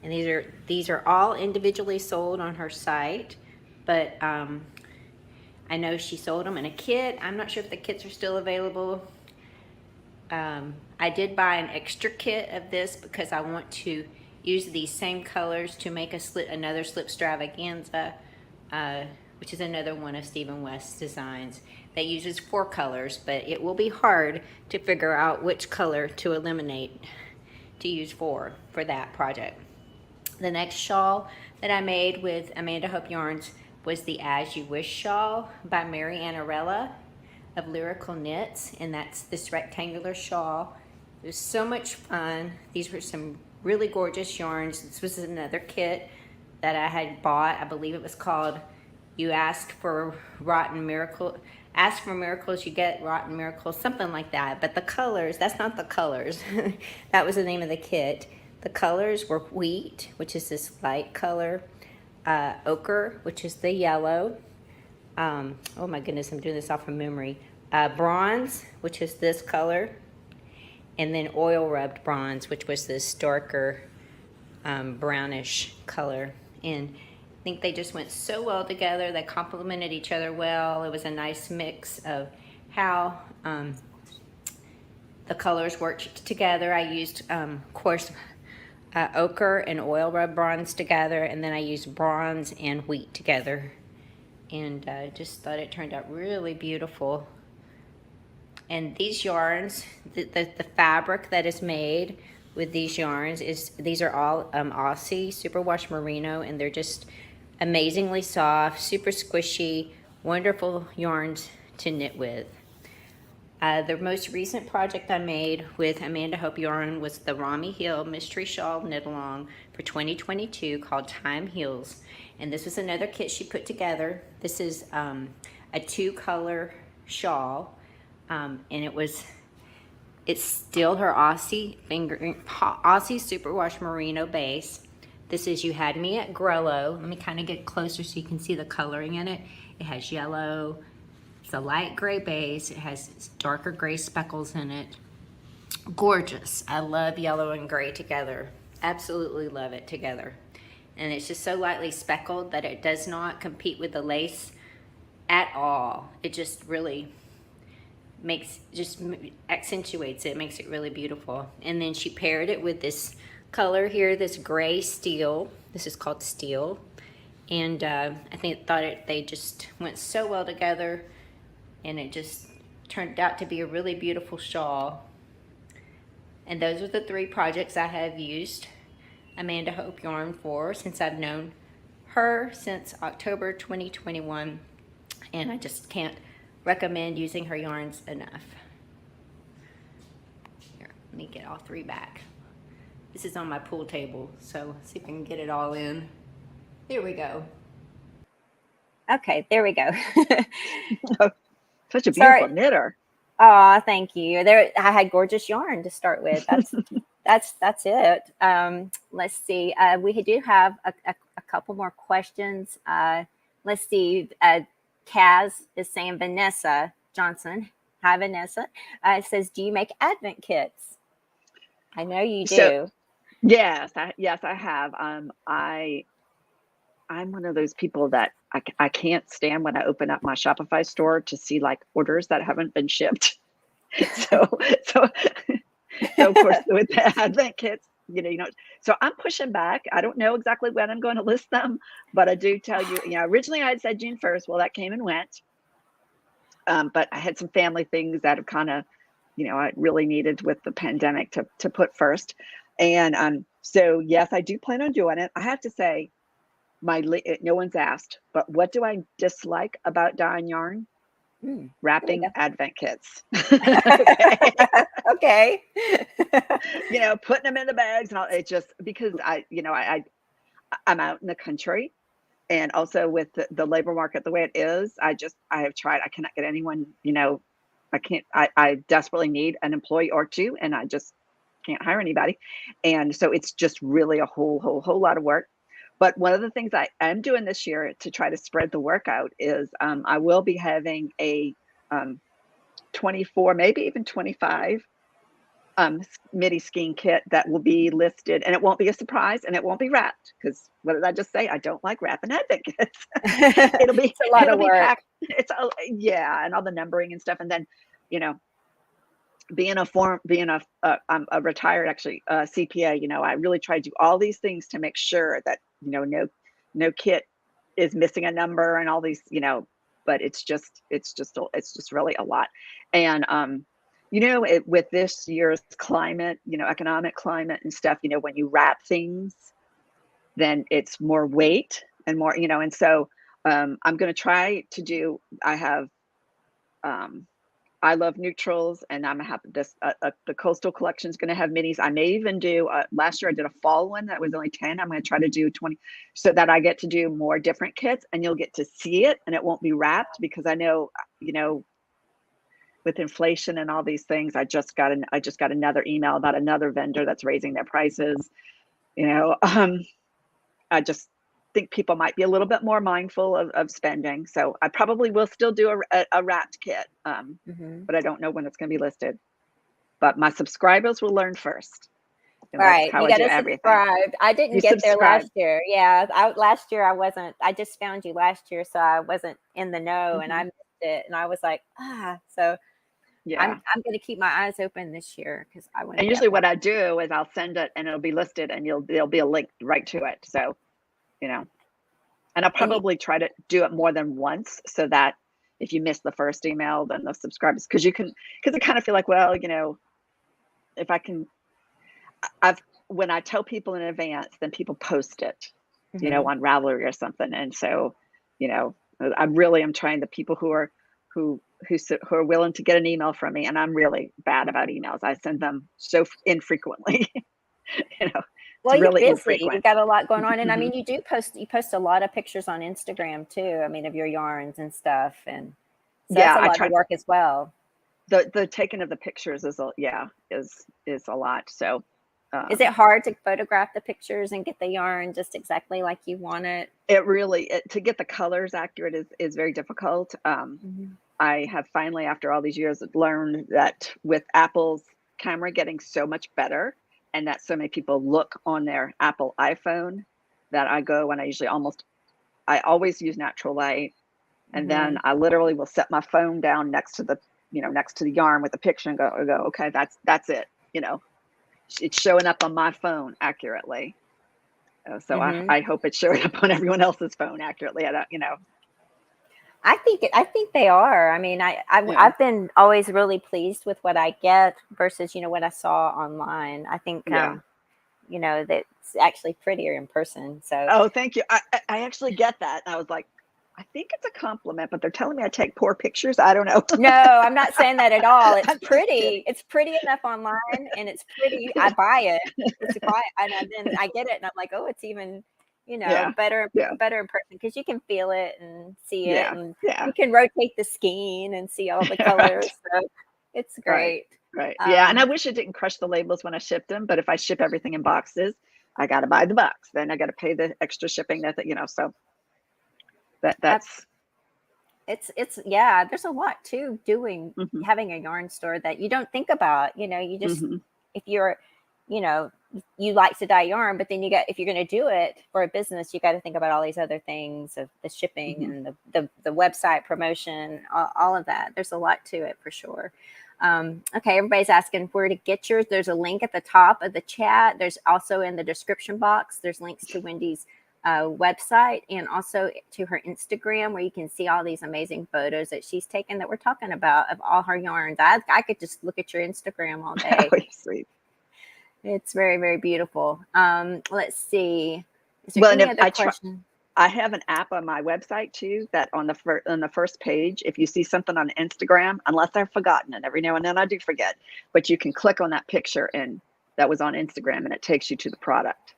And these are all individually sold on her site, but I know she sold them in a kit. I'm not sure if the kits are still available. I did buy an extra kit of this because I want to use these same colors to make another slip stravaganza, which is another one of Stephen West's designs that uses 4 colors, but it will be hard to figure out which color to eliminate to use for that project. The next shawl that I made with Amanda Hope Yarns was the As You Wish Shawl by Marianarella of Lyrical Knits, and that's this rectangular shawl. It was so much fun. These were some really gorgeous yarns. This was another kit that I had bought. I believe it was called You Ask for Miracles, You Get Rotten Miracles, something like that. But the colors, that's not the colors. That was the name of the kit. The colors were wheat, which is this light color, ochre, which is the yellow. Oh my goodness, I'm doing this off of memory. Bronze, which is this color, and then oil rubbed bronze, which was this darker brownish color. And I think they just went so well together. They complemented each other well. It was a nice mix of how the colors worked together. I used, of course, ochre and oil rub bronze together, and then I used bronze and wheat together. And just thought it turned out really beautiful. And these yarns, the fabric that is made with these yarns these are all Aussie Superwash Merino, and they're just amazingly soft, super squishy, wonderful yarns to knit with. The most recent project I made with Amanda Hope Yarn was the Romi Hill Mystery Shawl Knit Along for 2022 called Time Heals. And this was another kit she put together. This is a 2-color shawl. And it's still her Aussie Superwash Merino base. This is You Had Me at Grello. Let me kind of get closer so you can see the coloring in it. It has yellow. It's a light gray base. It has darker gray speckles in it. Gorgeous. I love yellow and gray together. Absolutely love it together. And it's just so lightly speckled that it does not compete with the lace at all. It just really accentuates it, makes it really beautiful. And then she paired it with this color here, this gray steel. This is called steel. And I thought they just went so well together, and it just turned out to be a really beautiful shawl. And those are the 3 projects I have used Amanda Hope yarn for since I've known her since October 2021. And I just can't recommend using her yarns enough. Here, let me get all 3 back. This is on my pool table, so see if I can get it all in. There we go. Okay, there we go. Such a beautiful knitter. Oh, thank you. There, I had gorgeous yarn to start with. That's it. Let's see. We do have a couple more questions. Let's see. Kaz is saying Vanessa Johnson. Hi, Vanessa. Says, do you make Advent kits? I know you do. So, yes, I have. I'm one of those people that I can't stand when I open up my Shopify store to see like orders that haven't been shipped. so of course with the Advent kits, so I'm pushing back. I don't know exactly when I'm going to list them, but I do tell you, originally I had said June 1st. Well, that came and went. But I had some family things that have kind of, I really needed with the pandemic to put first. And so yes, I do plan on doing it. I have to say, no one's asked, but what do I dislike about dyeing yarn? Wrapping Advent kits. Okay. Putting them in the bags and all. It just because I'm out in the country, and also with the labor market the way it is, I have tried. I cannot get anyone. I can't. I desperately need an employee or two, and I just can't hire anybody. And so it's just really a whole lot of work. But one of the things I am doing this year to try to spread the work out is I will be having a 24, maybe even 25 midi skein kit that will be listed, and it won't be a surprise, and it won't be wrapped, because what did I just say? I don't like wrapping Advent kits. It'll be a lot of work. packed. And all the numbering and stuff, and then being a retired actually CPA, I really try to do all these things to make sure that no kit is missing a number and all these, but it's just really a lot. And with this year's climate, economic climate and stuff, when you wrap things, then it's more weight and more, and so I'm going to try to do. I have I love neutrals, and I'm gonna have this. The coastal collection is going to have minis. I may even do. Last year I did a fall one that was only 10. I'm going to try to do 20, so that I get to do more different kits, and you'll get to see it, and it won't be wrapped, because I know, with inflation and all these things, I just got another email about another vendor that's raising their prices. I just think people might be a little bit more mindful of spending. So I probably will still do a wrapped kit, but I don't know when it's going to be listed. But my subscribers will learn first. Right, you got to subscribe. I didn't get there last year. Yeah, last year I wasn't. I just found you last year, so I wasn't in the know, and I missed it. And I was like, so yeah, I'm going to keep my eyes open this year, because I want. And usually, what I do is I'll send it, and it'll be listed, and there'll be a link right to it. So. And I'll probably try to do it more than once, so that if you miss the first email, then the subscribers, because I kind of feel like, well, if I can, when I tell people in advance, then people post it, on Ravelry or something. And so, I really am trying the people who are willing to get an email from me. And I'm really bad about emails. I send them so infrequently, Well, you're really busy. You've got a lot going on. And I mean, you post a lot of pictures on Instagram too. I mean, of your yarns and stuff. And so that's a lot of work as well. The taking of the pictures is a lot. So is it hard to photograph the pictures and get the yarn just exactly like you want it? It really, to get the colors accurate is very difficult. I have finally, after all these years, learned that with Apple's camera getting so much better, and that so many people look on their Apple iPhone, that I always use natural light. And then I literally will set my phone down next to the yarn with the picture and go, okay, that's it. It's showing up on my phone accurately. So I hope it's showing up on everyone else's phone accurately. I think they are. I mean, Yeah. I've been always really pleased with what I get versus, what I saw online. I think, Yeah. that's actually prettier in person. So Oh, thank you. I actually get that. And I was like, I think it's a compliment, but they're telling me I take poor pictures. I don't know. no, I'm not saying that at all. It's I'm just kidding. pretty. It's pretty enough online, and it's pretty. I buy it. It's quite, and then I get it, and I'm like, oh, it's even, Yeah. better, Yeah. better in person because you can feel it and see it, Yeah. and Yeah. you can rotate the skein and see all the Right. colors. So it's Right. great. Right. Yeah. And I Um, wish it didn't crush the labels when I shipped them, but if I ship everything in boxes, I got to buy the box. Then I got to pay the extra shipping so that's it's yeah. There's a lot too doing hmm having a yarn store that you don't think about. You just hmm if you're you know you like to dye yarn, but then if you're going to do it for a business, you got to think about all these other things of the shipping hmm and the website promotion, all of that. There's a lot to it for sure. Okay, everybody's asking where to get yours. There's a link at the top of the chat. There's also in the description box, there's links to Wendy's website and also to her Instagram, where you can see all these amazing photos that she's taken that we're talking about of all her yarns. I could just look at your Instagram all Oh, day. you're sweet. It's very, very beautiful. Let's see. Is there Well, and any if other question? I have an app on my website too that on the first page, if you see something on Instagram, unless I've forgotten it, every now and then I do forget, but you can click on that picture and that was on Instagram and it takes you to the product.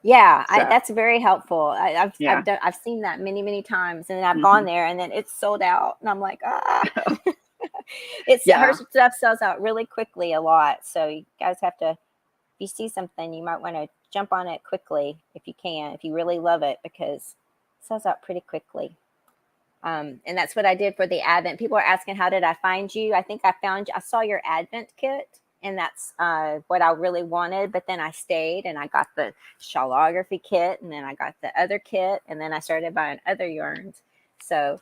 Yeah, So that's very helpful. yeah. I've seen that many, many times, and I've gone hmm there, and then it's sold out, and I'm like, ah. It's her Yeah. stuff sells out really quickly a lot, so you guys have to. If you see something, you might want to jump on it quickly if you can, if you really love it, because it sells out pretty quickly. And that's what I did for the Advent. People are asking, how did I find you? I think I found you. I saw your Advent kit, and that's what I really wanted. But then I stayed and I got the Shawlography kit, and then I got the other kit, and then I started buying other yarns. So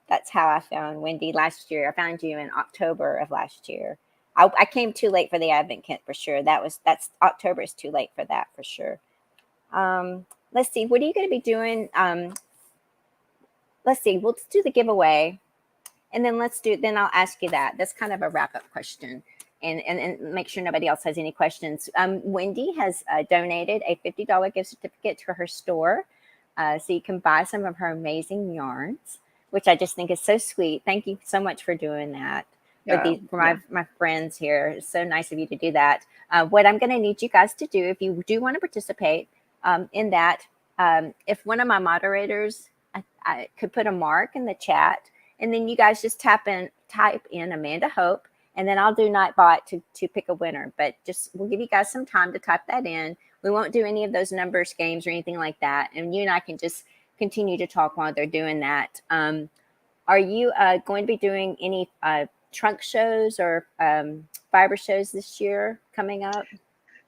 that's how I found Wendy last year. I found you in October of last year. I came too late for the Advent kit for sure. That's October is too late for that for sure. Let's see. What are you going to be doing? Let's see. We'll do the giveaway, and then I'll ask you that. That's kind of a wrap up question, and make sure nobody else has any questions. Wendy has donated a $50 gift certificate to her store, so you can buy some of her amazing yarns, which I just think is so sweet. Thank you so much for doing that for Yeah. my friends here. It's so nice of you to do that. What I'm going to need you guys to do, if you do want to participate in that, if one of my moderators, I could put a mark in the chat, and then you guys just type in Amanda Hope, and then I'll do Nightbot to pick a winner. But we'll give you guys some time to type that in. We won't do any of those numbers games or anything like that, and you and I can just continue to talk while they're doing that. Are you going to be doing any trunk shows or fiber shows this year coming up?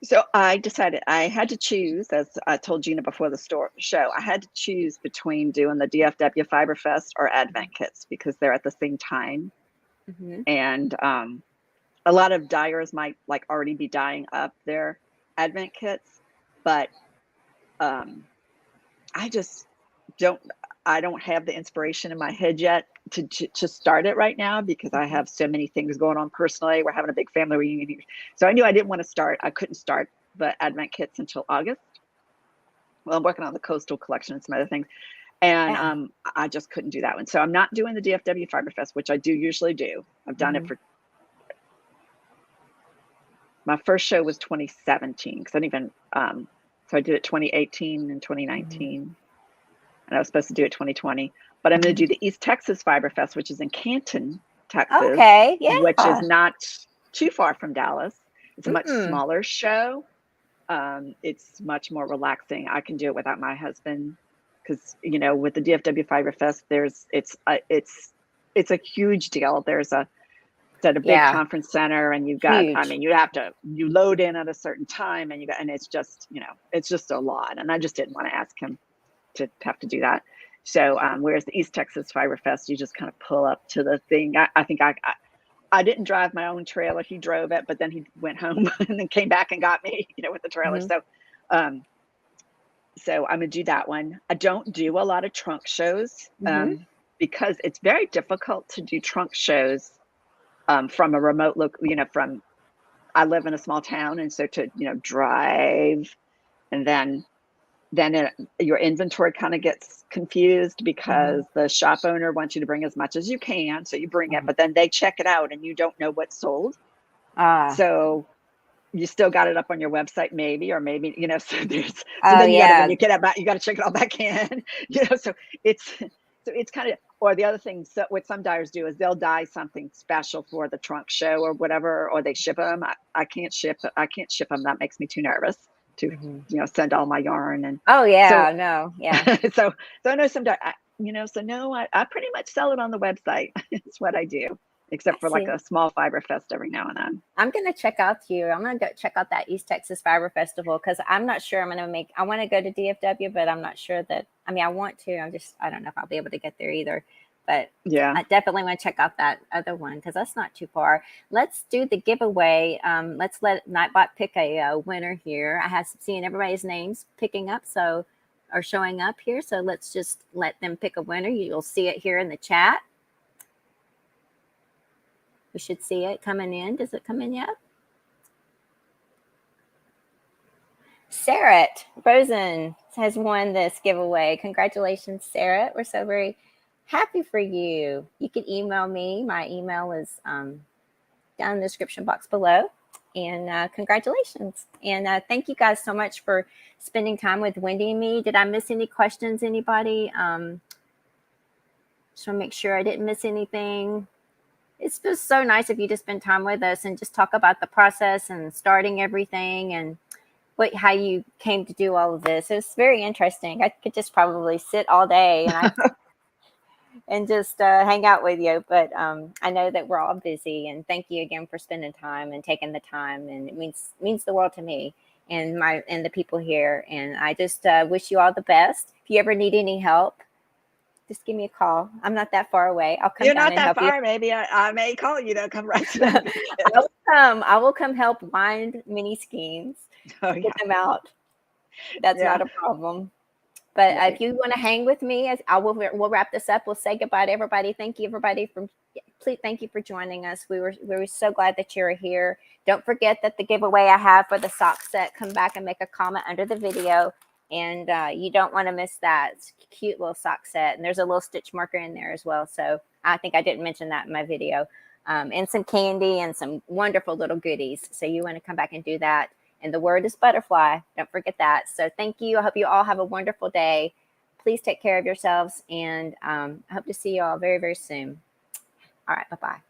So I decided I had to choose, as I told Gina before the show, I had to choose between doing the DFW Fiber Fest or Advent kits because they're at the same time. Mm-hmm. And a lot of dyers might like already be dyeing up their Advent kits, but I just I don't have the inspiration in my head yet to start it right now because I have so many things going on personally. We're having a big family reunion here. So I knew I couldn't start the Advent kits until August. Well, I'm working on the coastal collection and some other things. And Yeah. I just couldn't do that one. So I'm not doing the DFW Fiber Fest, which I do usually do. I've done it for my first show was 2017 because I didn't even so I did it 2018 and 2019. And I was supposed to do it 2020, but I'm going to do the East Texas Fiber Fest, which is in Canton, Texas, Okay. which is Yeah. not too far from Dallas. It's a much Mm-mm. smaller show. It's much more relaxing. I can do it without my husband because with the DFW Fiber Fest, it's a huge deal. There's a big Yeah. conference center, and you've got Huge. you load in at a certain time, and it's just it's just a lot. And I just didn't want to ask him to have to do that. So whereas the East Texas Fiber Fest, you just kind of pull up to the thing. I think I didn't drive my own trailer. He drove it, but then he went home and then came back and got me, with the trailer. Mm-hmm. So I'm gonna do that one. I don't do a lot of trunk shows. Mm-hmm. because it's very difficult to do trunk shows from a remote look, I live in a small town, and so to, drive, and then your inventory kind of gets confused because the shop owner wants you to bring as much as you can. So you bring it, but then they check it out and you don't know what's sold. So you still got it up on your website, maybe, or maybe, so there's, then you gotta, when you get it back, you got to check it all back in, so it's kind of, or the other thing, so what some dyers do is they'll dye something special for the trunk show or whatever, or they ship them. I can't ship them. That makes me too nervous to, send all my yarn. And so I know some so no, I pretty much sell it on the website. It's what I do, except for like a small Fiber Fest every now and then. I'm going to check out I'm going to go check out that East Texas Fiber Festival, because I'm not sure I want to go to DFW, but I'm not sure that, I want to, I don't know if I'll be able to get there either. But yeah, I definitely want to check out that other one, because that's not too far. Let's do the giveaway. Let's let Nightbot pick a winner here. I have seen everybody's names picking up, or showing up here. So let's just let them pick a winner. You'll see it here in the chat. We should see it coming in. Does it come in yet? Sarah Rosen has won this giveaway. Congratulations, Sarah. We're so very happy for you. You can email me. My email is down in the description box below. And congratulations. And thank you guys so much for spending time with Wendy and me. Did I miss any questions, anybody? Just want to make sure I didn't miss anything. It's just so nice of you to spend time with us and just talk about the process and starting everything and how you came to do all of this. It's very interesting. I could just probably sit all day and just hang out with you. But I know that we're all busy, and thank you again for spending time and taking the time. And it means the world to me and the people here. And I just wish you all the best. If you ever need any help, just give me a call. I'm not that far away. I'll come. You're down not and that help far. you. Maybe I may call you to come right to I will come help wind mini skeins. Get them out. That's not a problem. But if you want to hang with me, we'll wrap this up. We'll say goodbye to everybody. Thank you, everybody, thank you for joining us. We were so glad that you're here. Don't forget that the giveaway I have for the sock set, come back and make a comment under the video. And you don't want to miss that. It's a cute little sock set. And there's a little stitch marker in there as well. So I think I didn't mention that in my video. And some candy and some wonderful little goodies. So you want to come back and do that. And the word is butterfly. Don't forget that. So thank you. I hope you all have a wonderful day. Please take care of yourselves. And I hope to see you all very, very soon. All right. Bye-bye.